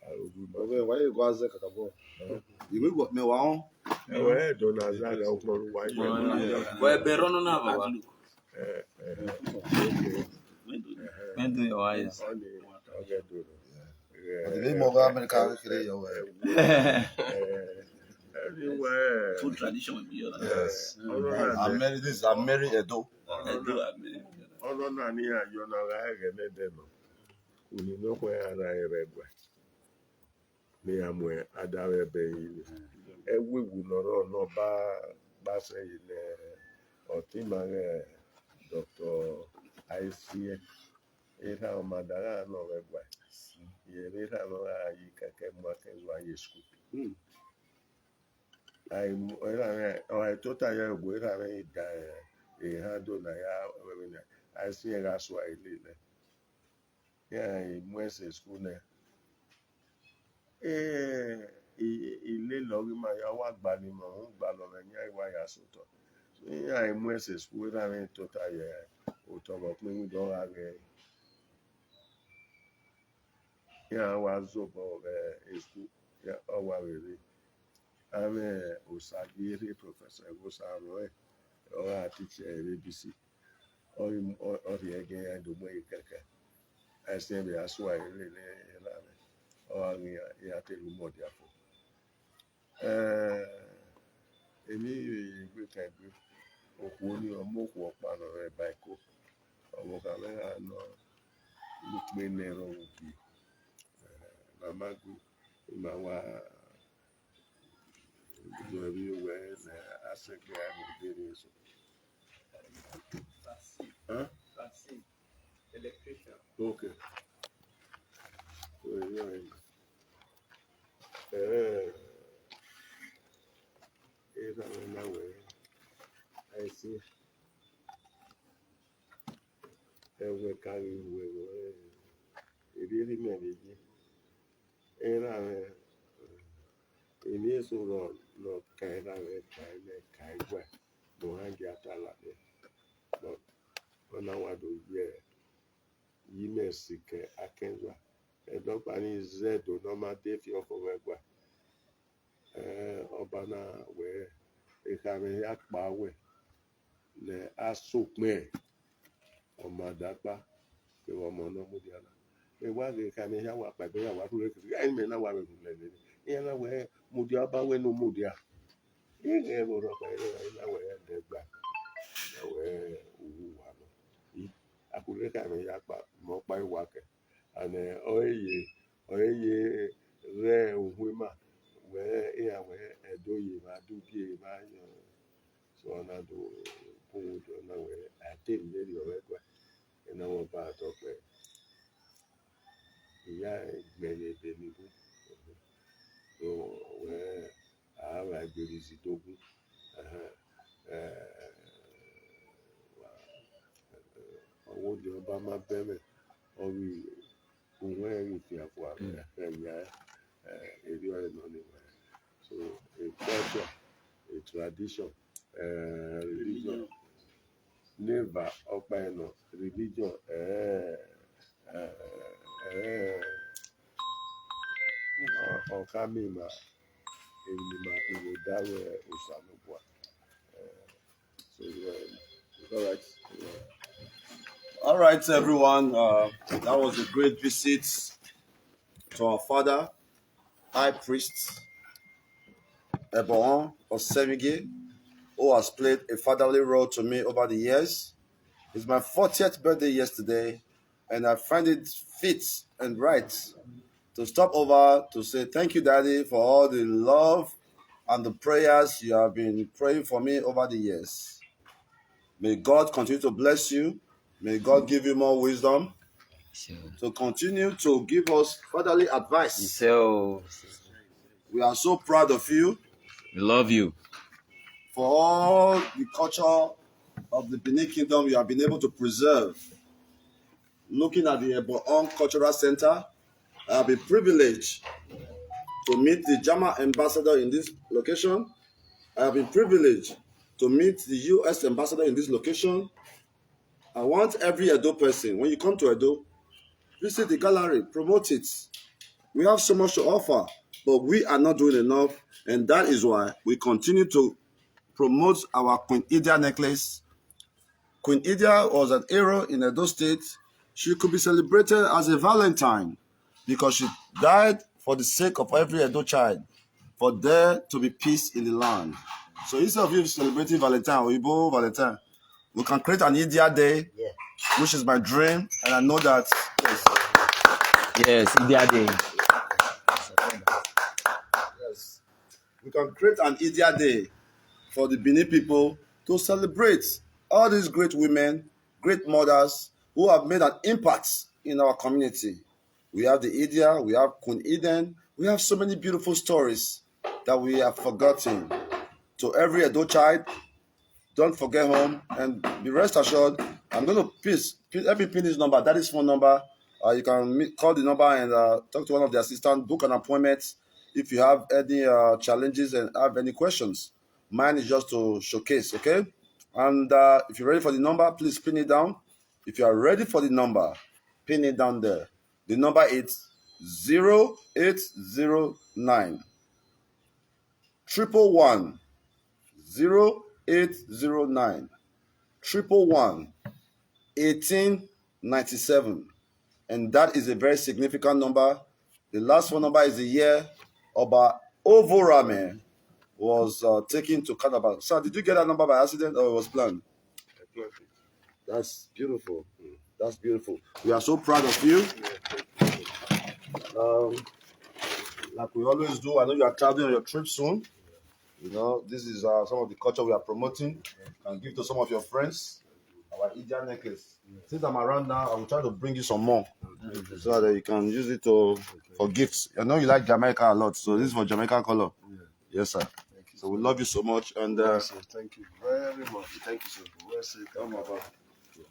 arubi ma okay, why you go as kakabo? You go me wa edo na zaga okoro wa Well, Berono na baba. Men do your eyes. the more America kire yo. Everywhere. Food tradition will be other. Yes. I'm married Edo. Ọnụ naanị ya yọ na agha ga-enede nọ unu n'okwe ya na eregwe na ya mwe adara ebe ile egwegwu nọrọ n'ọba gbasa ile ọtịmaghe Dr. Aisie ịha ọmadara nọ regwe yere ịha nọ ayi keke mmake zwa yesku ai tota ya egwu ịha na ịda ịha do na ya webina Aisie ga-asụ ile yeah, mwese skune ilé lórí máa yá wá gbà ní mọ̀ ń gbà lọ́rọ̀ ní àìwá yà sọ́tọ̀ ní àìmú ẹsẹ̀ skúwé láàrin tó tayẹ òtọ̀ mọ̀ pé ń dọ́ra rẹ̀ ní àwa zọ̀bọ̀ rẹ̀ èsù ọwà rere àmì Osagie eré Professor Egosaro ẹ̀ ọ̀rọ̀ àtìchẹ̀ eré bísí ọ̀rì ẹ̀gẹ́ ẹ̀dùnmọ́ ìkẹ̀kẹ́ ẹ̀sìn ẹ̀bẹ̀ aṣọ àìrè ní ìlànà ọ̀rìn ìyàtẹ̀lú mọ̀dí àpò. Èmi ìgbé kẹgbẹ́ òkú ní ọmọ òkú ọ̀pá nọ rẹ̀ báyìí ọmọ kàmẹ́rà nọ lùpẹ́ nẹ̀rọ òkè màmágù ìmàwá ìjọba ìwẹ̀ ẹ̀ àṣẹgbẹ́ àgbègbè ní èso. Electrician. Okay. Esa una wea. Ahí sí. Ewe kari huevo. Iri me dije. Era èmi èso lọ kẹra rẹ kàìlẹ kàìgbà mo hàn jẹ àtàlà rẹ lọ ọ̀nà wàdò yẹ yìí mẹsì kẹ akẹgbà ẹdọgba ní zedo nọmà défi ọkọ rẹ gbà ọba náà wẹ ìkàrẹ yà pa wẹ ne asokme omadakpa ke omono mudiana e wa ge ka me ya wa pa be ya wa ru ke ai me na wa be le le e na we mudia ba we no mudia e ge ro ro pa e na we de gba na we wu wa no I akure ka me ya pa mo pa wa ke ane oye re uhuma we e ya we edoye ma du bi ma yo so na do ko do na we ate le yo we gba na wo ba to pe ìyá ìgbẹ̀yìn èdè mi bú so wẹ́ àárọ̀ àgbèrèsì tó bú ọwọ́ di ọba má bẹ̀rẹ̀ ọrí ohun ẹ̀rìn fi àpò àbẹ̀ ẹ̀yà èrè ọ̀rẹ́ náà ni wẹ̀ so a culture a tradition religion never ọ̀pá ẹ̀nà religion ọ̀ká mímà ènìmà ìwòdáwẹ̀ òṣàlùbọ̀ so it's all right. All right, everyone. That was a great visit to our father, High Priest Ebon Osagie, who has played a fatherly role to me over the years. It's my 40th birthday yesterday, and I find it fit and right to stop over to say thank you, Daddy, for all the love and the prayers you have been praying for me over the years. May God continue to bless you. May God give you more wisdom to continue to give us fatherly advice. So We are so proud of you we love you. for all the culture of the Benin Kingdom you have been able to preserve. Looking at the Ebon Cultural Center, I have been privileged to meet the German ambassador in this location. I have been privileged to meet the US ambassador in this location. I want every Edo person, when you come to Edo, visit the gallery, promote it. We have so much to offer, but we are not doing enough, and that is why we continue to promote our Queen Idia necklace. Queen Idia was an hero in Edo State. She could be celebrated as a Valentine because she died for the sake of every Edo child, for there to be peace in the land. So instead of you celebrating Valentine or Igbo Valentine, we can create an Idia Day, which is my dream, and I know that. Yes, Idia Day. Yes, we can create an Idia Day for the Benin people to celebrate all these great women, great mothers who have made an impact in our community. We have the Idia, we have Queen Eden, we have so many beautiful stories that we have forgotten. To every Edo child, don't forget home and be rest assured. I'm going to let me pin this number. That is phone number. You can call the number and talk to one of the assistants, book an appointment if you have any challenges and have any questions. Mine is just to showcase, okay? And if you're ready for the number, please pin it down. If you are ready for the number, pin it down there. The number is 0809 111 0809 111 1897, and that is a very significant number. The last phone number is the year Oba Ovorame was taken to Calabar. Sir, did you get that number by accident or it was planned? That's beautiful. That's beautiful. We are so proud of you. Like we always do, I know you are traveling on your trip soon. You know, this is some of the culture we are promoting. You can give to some of your friends. Our Idia necklace. Since I'm around now, I will try to bring you some more so that you can use it for gifts. I know you like Jamaica a lot, so this is for Jamaica color. Yes, sir. So we love you so much, and Thank you very much. thank you, sir. Well said. Come on, Papa. So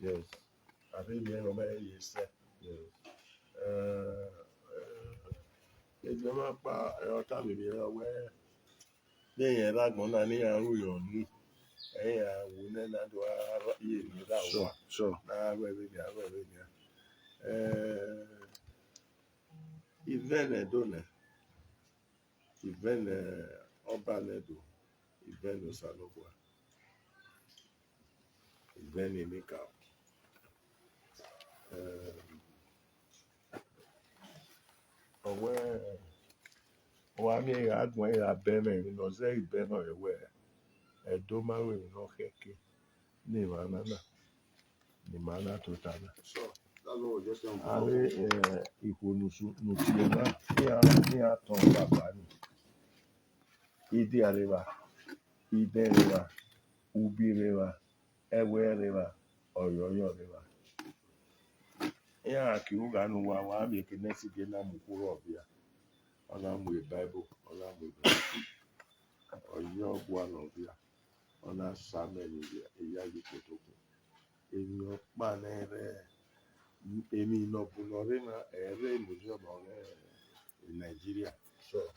Yes. wune na do ye ni da Sure, wa sure. na we Ivene done, Ivene Obanedo, Ivene Salogwa, Ivene Nika. Wami adwene ya bene no ze ibeno ewe edomawe no heke ni mana totana. Sure. That's what we're just saying. Ale ikunusu nutiema ni aton baba ni. Idi areva, ide reva, ubi reva, ewe reva, oyoyo reva. Ya kiruga no wa bi kenesi ge na mukuru obia. Ona mu Bible, ona mu oyo gwa no bia. Ona samen ya yikotoku. Enyo pa na ere emi no bunore na ere mujo no in Nigeria. Sure.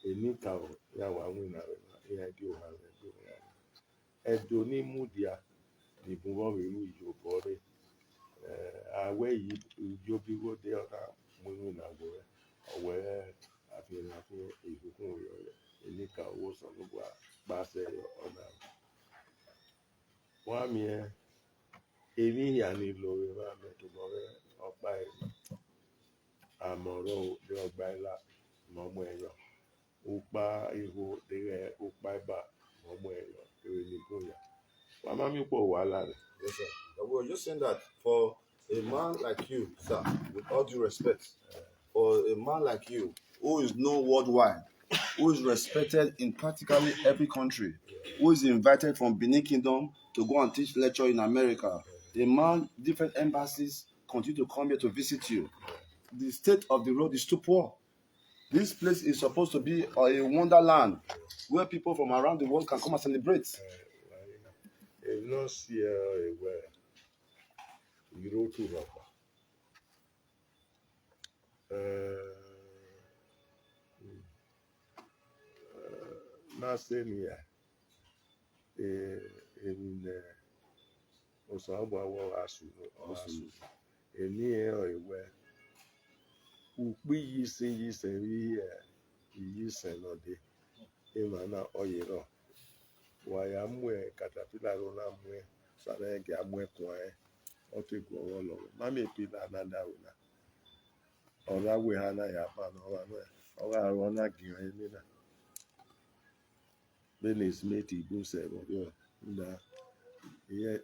Eni ka ya wa wina ya di o ha do ya. Edo ni mudia ni bunwo we mu yo bore. Awe yi yo bi go de ona mu na go owe afin ìbùkún yo eni ka wo so no ba se ona wa mi emi ya ni lo we ma me to bo opa amoro de ogba ila mo mo eyo upa iho de upa ba mo mo eyo ni goya wa ma mi po wala re. Yes, sir. We were just saying that for a man like you, sir, with all due respect, for a man like you, who is known worldwide, who is respected in practically every country, who is invited from Benin Kingdom to go and teach lecture in America, a man, different embassies continue to come here to visit you. The state of the road is too poor. This place is supposed to be a wonderland where people from around the world can come and celebrate. No see where you go to Rapa. Na senia in Osagie asu eni ewe ukpi yi se yi se no de imana oyero wa ya mwe caterpillar ro na mwe sare ge amwe kwa o te go wo lo ma me pi na da una ora we ha na ya pa no wa no ora ro na gi ni na benis meti go se bo yo na ye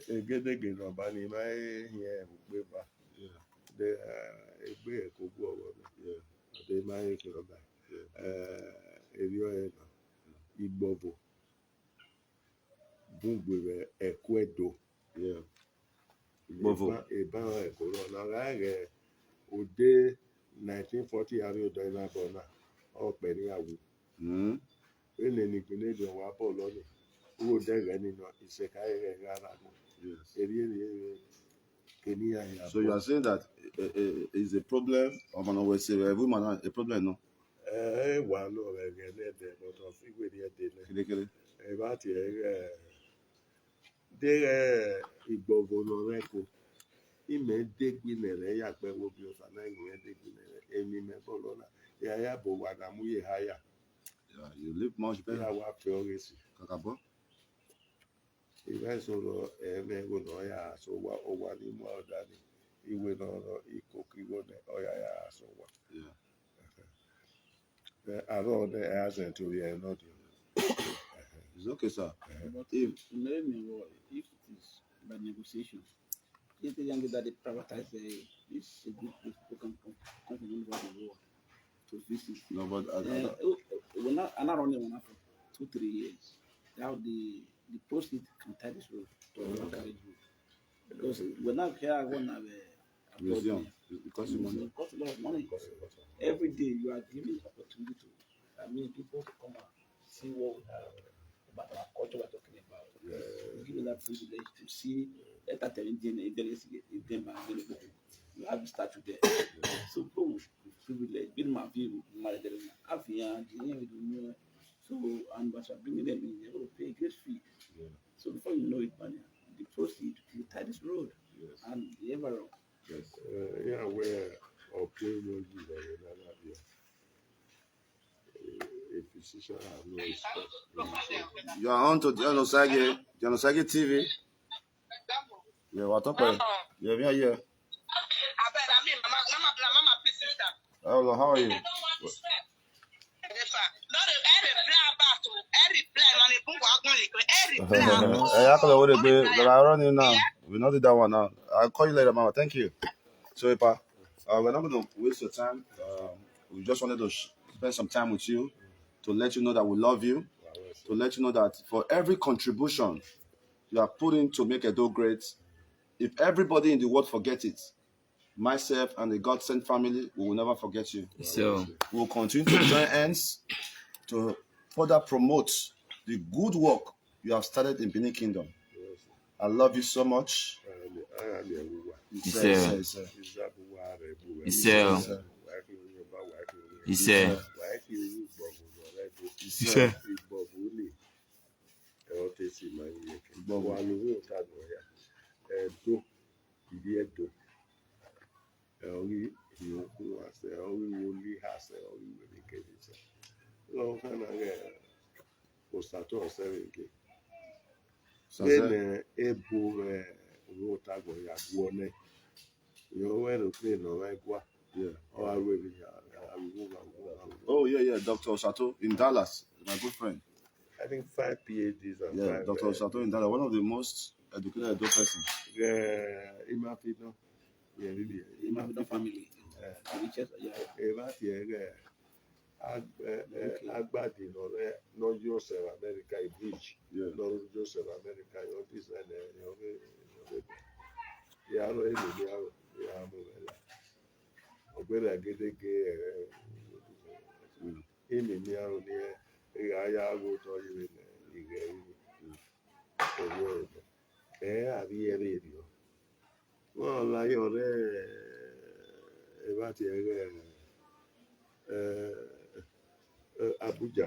egedege no ba ni ma ye gbe ba de egbe e ko go wo de ma ye ko ba erio e no igbobo bungbe ekwedo Igbovo. Eba eko na ra ge ode 1940 ari odo ina bona o pe ni awu ene ni kile do wa bo lo ni wo de re ni no ise ka re ara no eri Kenya ya. So you are saying that is a problem of an always a woman, a problem, no? Wa no re ge ne de but of igwe de ne Kele. e ba ti de igbovo no re ko ime degbinere ya pe wo bi o sa na ime degbinere emi me bolo na ya bo wa na mu ye haya Yeah, you live much ya better. wa fe oresi Kakabo. ibe so lo eme go no ya so wa o wa ni mu oda ni iwe no iko kigo ne o ya so wa Yeah. aro de azen to ye no do It's okay, sir. But If if it is by negotiation, if the young that they privatize this a good place, people can come from all over the world to visit. no, but We're not running one for 2-3 years. Now the proceeds can tie this road to a carriage road. Because we're not here going to have a museum, it costs you money. It costs a lot of money. Every day you are giving opportunity to, people to come and see what we have about our culture we're talking about. You give them that privilege to see entertainment in them available. You have to start with them. So boom, privilege. Been my view, married them. So, and but bringing them in, they're going to pay a great fee. Yeah. So before you know it, man, the proceed will tie this road. Yes. And the ever. Yes. Yeah, where okay, no give a physician have no respect. You are on to Dion Osagie TV. Yeah, what up? Yeah, yeah. Hello, how are you? We not did that one now. I'll call you later, Mama. Thank you. So, Ipa, we're not going to waste your time. We just wanted to spend some time with you to let you know that we love you, to let you know that for every contribution you are putting to make Edo great, if everybody in the world forget it, myself and the God sent family, we will never forget you. So we will continue to join hands to further promote the good work you have started in Benin Kingdom. I love you so much. Oh yeah, Dr. Osato in Dallas, my good friend. I think 5 PhDs. Yeah, Dr. Osato in Dallas, one of the most educated persons. Imafino. Yeah, really. Imafino family. Agbadi no Joseph America bridge. Yeah. No Joseph America. You design yeah, no, yeah, Ogbera gedege imi ni aro ni ya go to ire ire owo àbí ere ri o wọ́n la yo re e ba ti ere Abuja,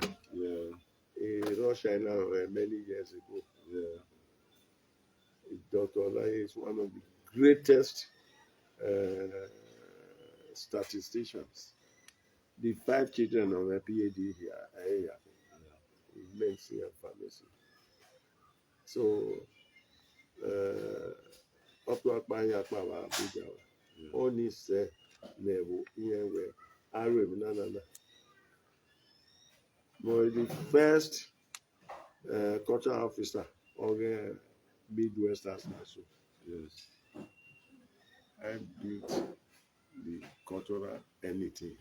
in Russia now many years ago. Dr. Olaye is one of the greatest statisticians. The 5 children of a PhD here, in medicine and pharmacy. So, up to Akpanya Abuja, only say never here Arab Nana. But the first cultural officer of the Midwest National. Yes. I built the cultural anything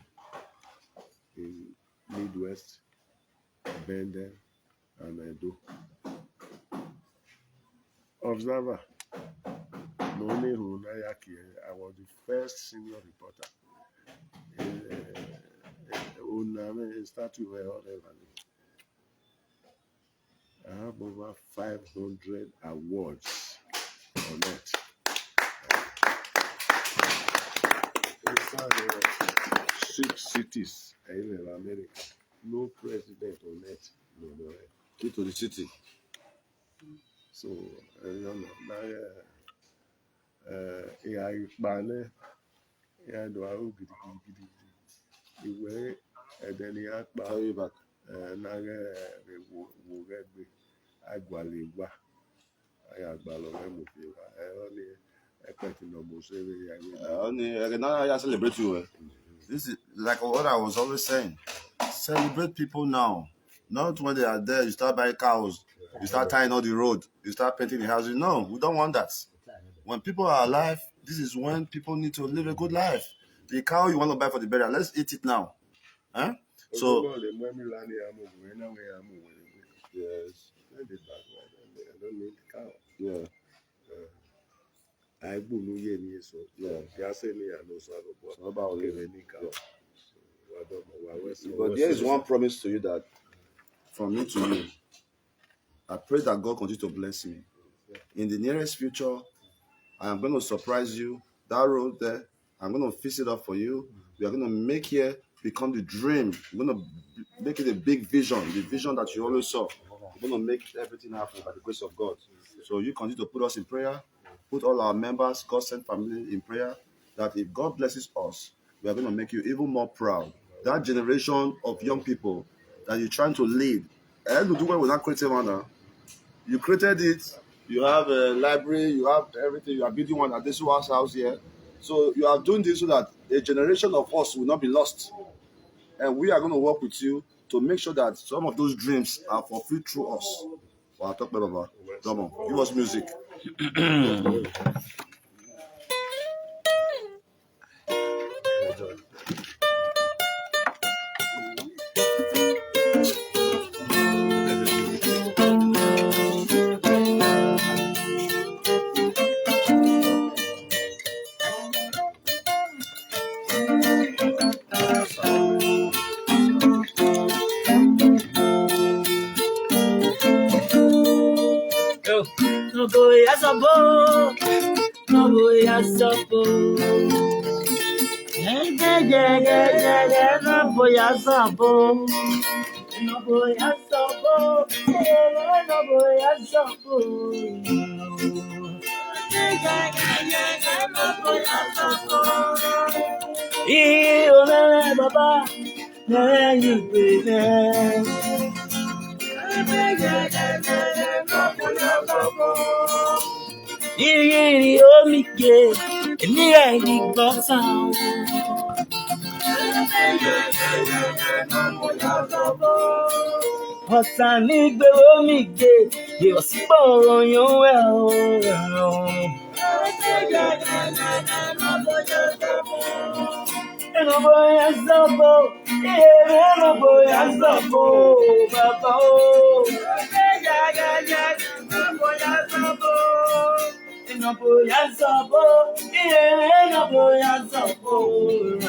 in Midwest, Bender, and Edo. Observer, Noni Hunayaki, I was the first senior reporter on a statue where I have over 500 awards on it. 6 cities in America. No president on it. No. Key to the city. So, tell you back. I celebrate you. This is like what I was always saying. Celebrate people now. Not when they are there, you start buying cows, you start tying all the road, you start painting the houses. No, we don't want that. When people are alive, this is when people need to live a good life. The cow you want to buy for the burial, let's eat it now. Huh? So, yes. I don't need cow. Yeah. I but there is one promise to you that from me to you. I pray that God continue to bless me. In the nearest future, I am going to surprise you. That road there, I'm going to fix it up for you. We are going to make here become the dream. We're going to make it a big vision, the vision that you always saw. We're going to make everything happen by the grace of God. So you continue to put us in prayer, put all our members, God sent family in prayer, that if God blesses us, we are going to make you even more proud. That generation of young people that you're trying to lead, and you do well with that creative manner. You created it. You have a library. You have everything. You are building one at this house here. So you are doing this so that a generation of us will not be lost. And we are going to work with you to make sure that some of those dreams are fulfilled through us. Wow, talk about that. Come on, give us music. No boy as a boy, no boy as a boy. Yeah, no boy as a boy. No boy as a boy, no boy as a boy. No boy as a boy. Iyo baba, na you be Iri omike, emi ẹni gbọ́sàn. Ọ̀sán ní gbé omike, yóò sì gbọ́rọ̀ yóò wẹ̀ ọ́. No boy as a boy, no boy as a boy, Papa. No boy as a boy, no boy as a boy.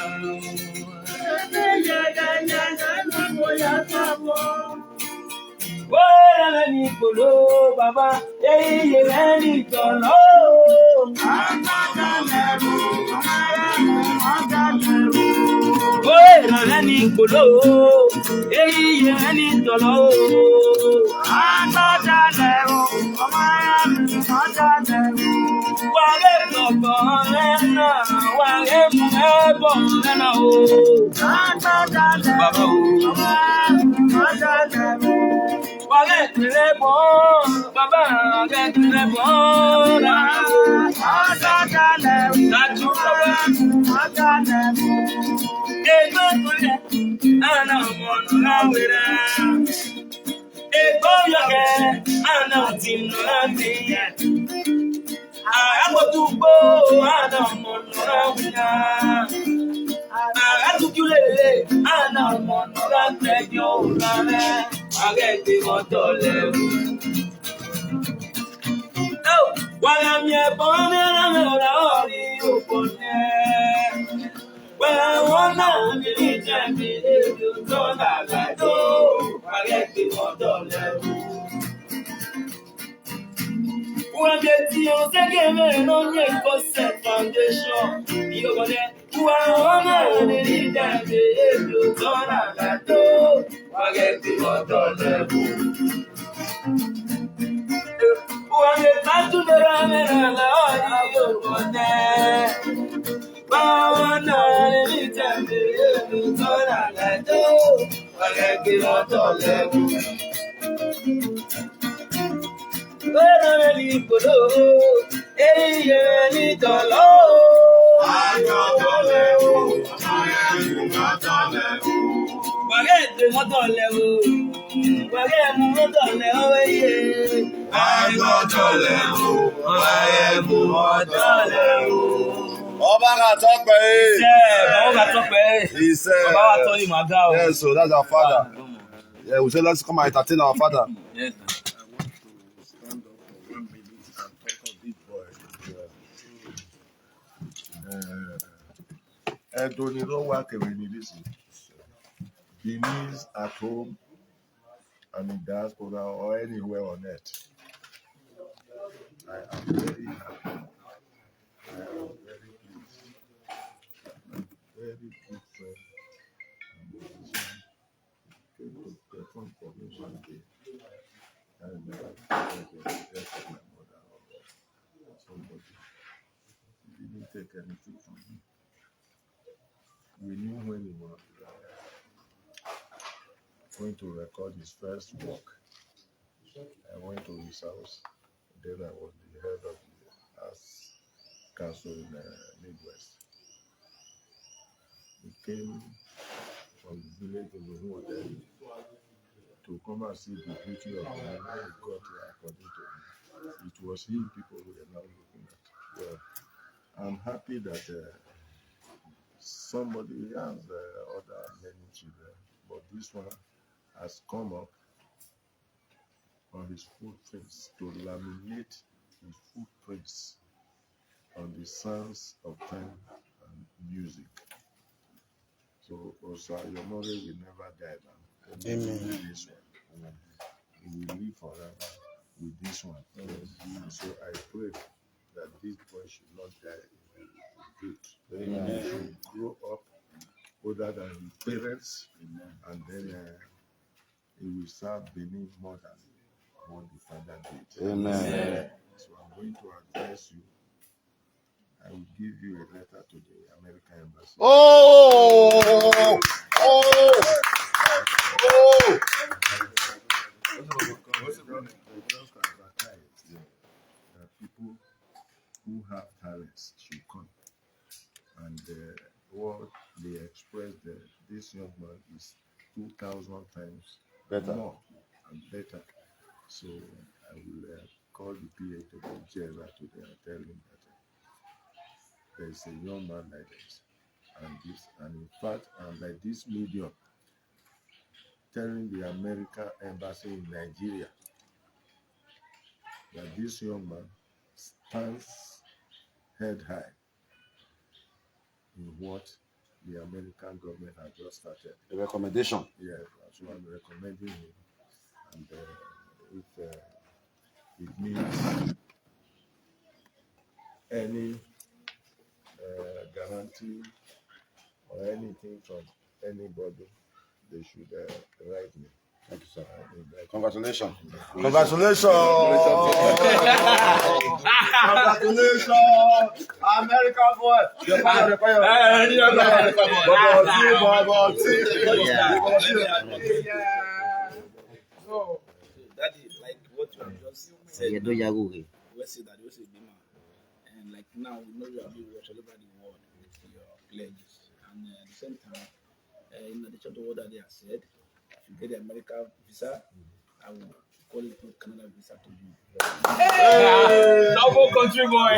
Wọ́n ní kòló bàbá, èyí rẹ̀ ní tọ̀nà. Wọ́n ní kòló, èyí rẹ̀ ní tọ̀nà. Wàrẹ̀ gbọ̀gbọ̀n lẹ́nà, wàrẹ̀ mú ẹ̀bọ̀ lẹ́nà o. Bàbá o. Wàrẹ̀ tẹ̀lé bọ̀, bàbá rẹ̀ tẹ̀lé bọ̀ rà. Dájú bàbá. Ègbó kúlẹ̀, àná ọmọnù láwìrà. Ègbó yọ̀kẹ́, àná tí nù láti yẹ. Àgbọ̀dúgbò, àná ọmọnù láwìrà. Àtúkúlélé, àná ọmọnù lágbẹ̀jọ́ rẹ̀. Àgẹ̀dẹ̀ mọ́tò lẹ́rù. Wàyà mi ẹ̀bọ̀n mi lámẹ́ra ọ̀rí òpó nẹ́. Wẹ̀rẹ̀ wọn náà ní ìjẹ̀bi èdè tó dàgbà tó. Àgẹ̀dẹ̀ mọ́tò lẹ́rù. Wọ́n gbé tí o ṣẹ́gẹ̀ mẹ́rin ló ní ẹ̀kọ́ set foundation. Ìyókòlẹ̀ wẹ̀rẹ̀ wọn náà ní ìjẹ̀bi èdè tó dàgbà tó. Àgẹ̀dẹ̀ mọ́tò lẹ́rù. Wọ́n lè bá túnbẹ̀ rámẹ́rà lọ́ọ̀rí òkò tẹ́. Báwọn náà lè ní ìjẹ̀bẹ̀ èlò tó ràlẹ̀ tó. Wọ́n lè gbé mọ́tò lẹ́bù. Wẹ́rẹ́ rẹ̀ ní ìpòlò, èyí yẹn ní tọ̀lọ́. Àjọ̀dọ̀ lẹ́wọ̀, ọ̀rẹ́ mọ́tò lẹ́wọ̀. Wàrẹ́ ètò mọ́tò lẹ́wọ̀, wàrẹ́ mú mọ́tò lẹ́wọ̀ yé. Àjọ̀dọ̀ lẹ́wọ̀, ọ̀rẹ́ mú mọ́tò lẹ́wọ̀. Ọba ka tọpẹ. Ọba tọpẹ. He said. Ọba wa tọ́ ni màá dá o. Yes, so that's our father. Yeah, we say let's come and entertain our father. Yes. Ẹ̀dùn ló wá kẹ̀wé ní this. Benin at home and in diaspora or anywhere on earth. I am very happy. I am very pleased. I'm very pleased. come for me one day. I remember the death of my mother or somebody. He didn't take anything from me. We knew when he was going to record his first work. I went to his house. Then I was the head of the Arts Council in Midwest. He came from the village in the hotel to come and see the beauty of the man. When he got here, according to him, it was him people who were now looking at. Well, I'm happy that somebody has other many children, but this one has come up on his footprints to laminate his footprints on the sands of time and music. So Osagie will never die now. Amen. This one. He will live forever with this one. So I pray that this boy should not die in youth. He should grow up older than his parents, and then he will serve Benin more than what the father did. Amen. So I'm going to advise you. I will give you a letter to the American Embassy. Oh! People who have talents should come. And what they expressed there, this young man is 2,000 times Better. more and better. So I will call the PA to the jailer today and tell him that there is a young man like this. And in fact, I'm like this medium telling the American Embassy in Nigeria that this young man stands head high in what the American government has just started. A recommendation. Yeah, so I'm recommending him. And if it means any guarantee or anything from anybody, they should write me. Thank you, sir. Congratulations. Congratulations. Congratulations, American boy. So, that is like what you have just said. We say that you say Bima. And like now, we know you are being watched all over the world with your pledges. And at the same time, in addition to what they have said, if you get the American visa, I will call it Canada visa to you. Hey! Double country boy.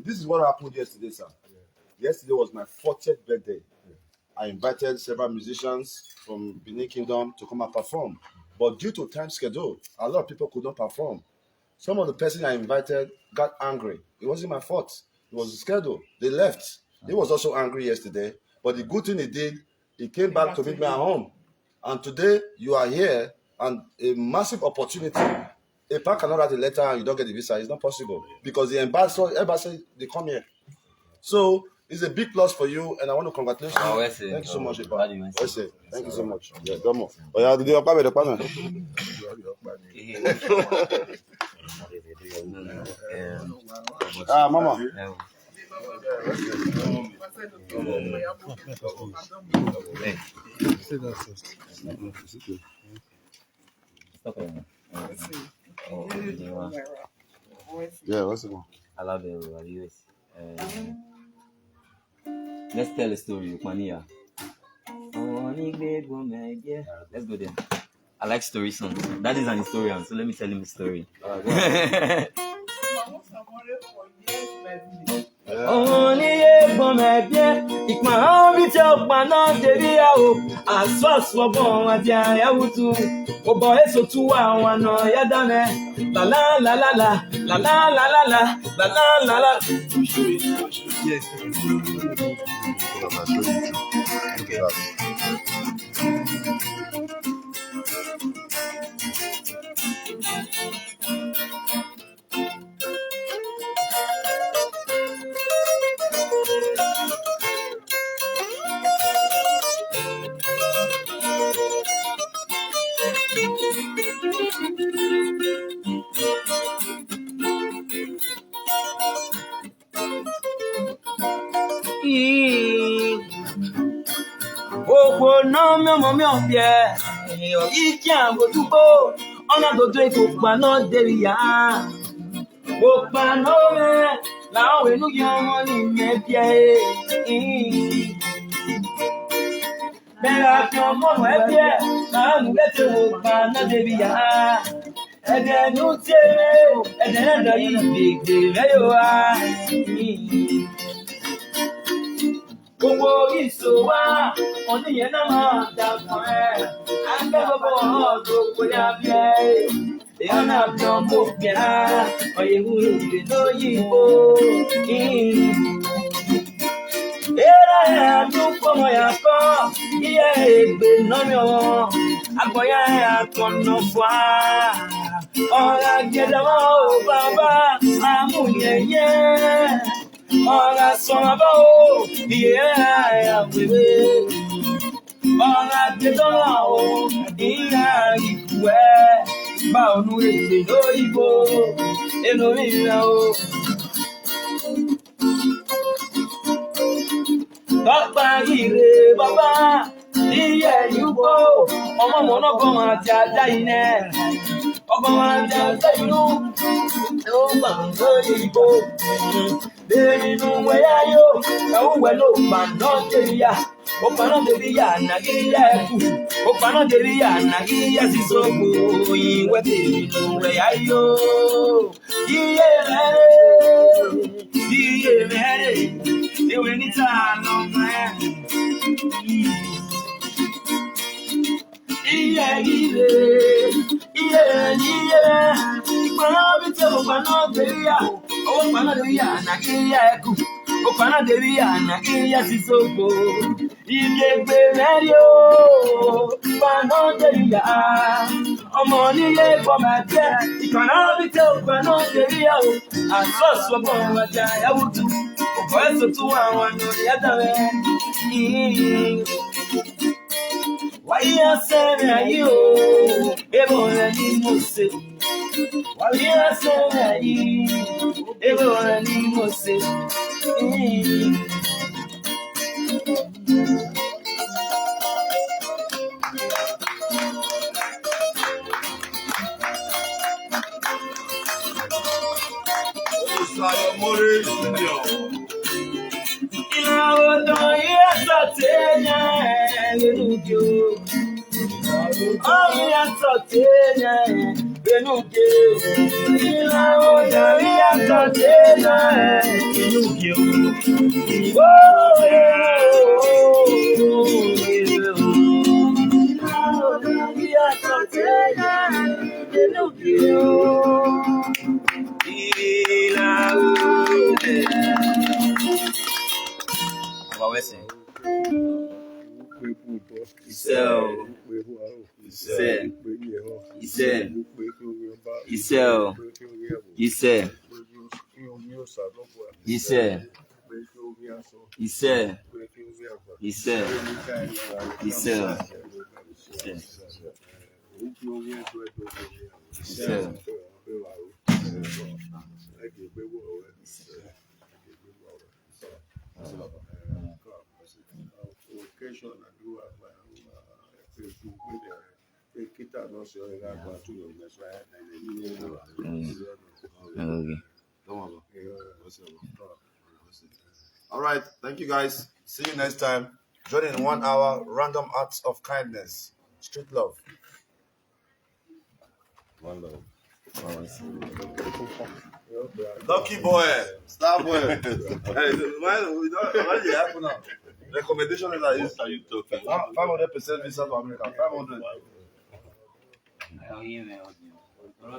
This is what happened yesterday, sir. Yesterday was my 40th birthday. I invited several musicians from Benin Kingdom to come and perform. But due to time schedule, a lot of people could not perform. Some of the persons I invited got angry. It wasn't my fault. It was the schedule. They left. He was also angry yesterday. But the good thing he did, he came back to meet me at home. And today, you are here, and a massive opportunity. A park cannot write a letter and you don't get the visa. It's not possible. Because the embassy, they come here. So, it's a big plus for you, and I want to congratulate you. Thank you so much, Epa. Thank you so much. Yeah, Domo. Oh, yeah, did you have the partner? Mama. Yeah, what's it going? I love it. Let's tell a story, Mania. Let's go there. I like story songs. That is an historian, so let me tell him a story. Yes. no me obie. Iki ambo tubo. Ona dodo ikokpa no deria. Okpa no me. La we nu yomo ni mepie. Bella yomo mepie. Na nu gete okpa no deria. Ede nu tere. Ede na yi big yo ah. Gbogbo ìṣòwò ọ̀nìyàn náà máa dàgbọ́n ẹ̀. Akẹ́kọ̀ọ́ ọ̀dọ́ kò ní abẹ́. Èèyàn náà bí ọmọ òkè á. Ọ̀yẹ̀wò èdè lóyìnbó. Era ẹ̀ àdúgbò yàtọ̀. Iye ègbè nọ́mí ọ̀wọ́. Àgbọ̀yà ẹ̀ àkànnà fún wa. Ọ̀rọ̀ àgẹ̀dẹ̀wọ̀ ò bàbá àmúyẹ̀yẹ. Ọ̀rọ̀ sọ̀rọ̀ o, ìyẹ́ àwẹ̀wé. Ọ̀rọ̀ àgbẹ̀dọ́rọ̀ o, ìyá ìkú ẹ̀. Bá ònú èdè lóyìnbó, èlò ìrìn o. Bàbá ire bàbá, iye ìyúgbó. Ọmọ mọ̀nà kan àti ajá iná. Ọgbọ̀n àti ajá inú. Ó gbà ń lóyìnbó. Nínú ẹ̀yà yóò, ẹ̀hún wẹ̀ ló pa náà déríyà. Ó pa náà déríyà nàgíríyà ẹ̀kú. Ó pa náà déríyà nàgíríyà sísọ́gbò. Ìwẹ̀ nínú ẹ̀yà yóò. Iye mẹ́rẹ̀, ìwé níta lọ́mọ ẹ̀. Iye ire, ìpàrọ̀ bí tẹ̀ ó pa náà déríyà. Ó pa náà déríyà nàgíríyà ẹ̀kú. Ó pa náà déríyà nàgíríyà sísọ́gbò. Ìgbègbè mẹ́rin o, pa náà déríyà. Ọmọ nílé ìfọ̀mọ̀ àjẹ́, ìpàrọ̀ bí tẹ̀ ó pa náà déríyà o. Àṣọ́ọ̀ṣù ọgbọ̀n àjà ẹ̀wù tù. Ọ̀pọ̀ ẹ̀sùn tún àwọn àna ìyáda rẹ̀. Wáyé sẹ́rẹ̀ ayé o, ébò rẹ̀ ni mo ṣe. Wáyé sẹ́rẹ̀ ayé, ébò rẹ̀ ni mo ṣe. Osagie More Junior. Ìlàwọ̀dọ̀ ìyàtọ̀ tẹ̀yà ẹ̀rẹ́nu jò. Ìyàtọ̀ tẹ̀yà ẹ̀rẹ́nu jò. Ìlàwọ̀dọ̀ ìyàtọ̀ tẹ̀yà ẹ̀rẹ́nu jò. Ìlàwọ̀dọ̀ ìyàtọ̀ tẹ̀yà ẹ̀rẹ́nu jò. All right, thank you guys. See you next time. Join in 1 hour random acts of kindness. Street love. One love. Lucky boy, star boy. Hey, why you happen now? Recommendation is like this. 500% visa to America. 500.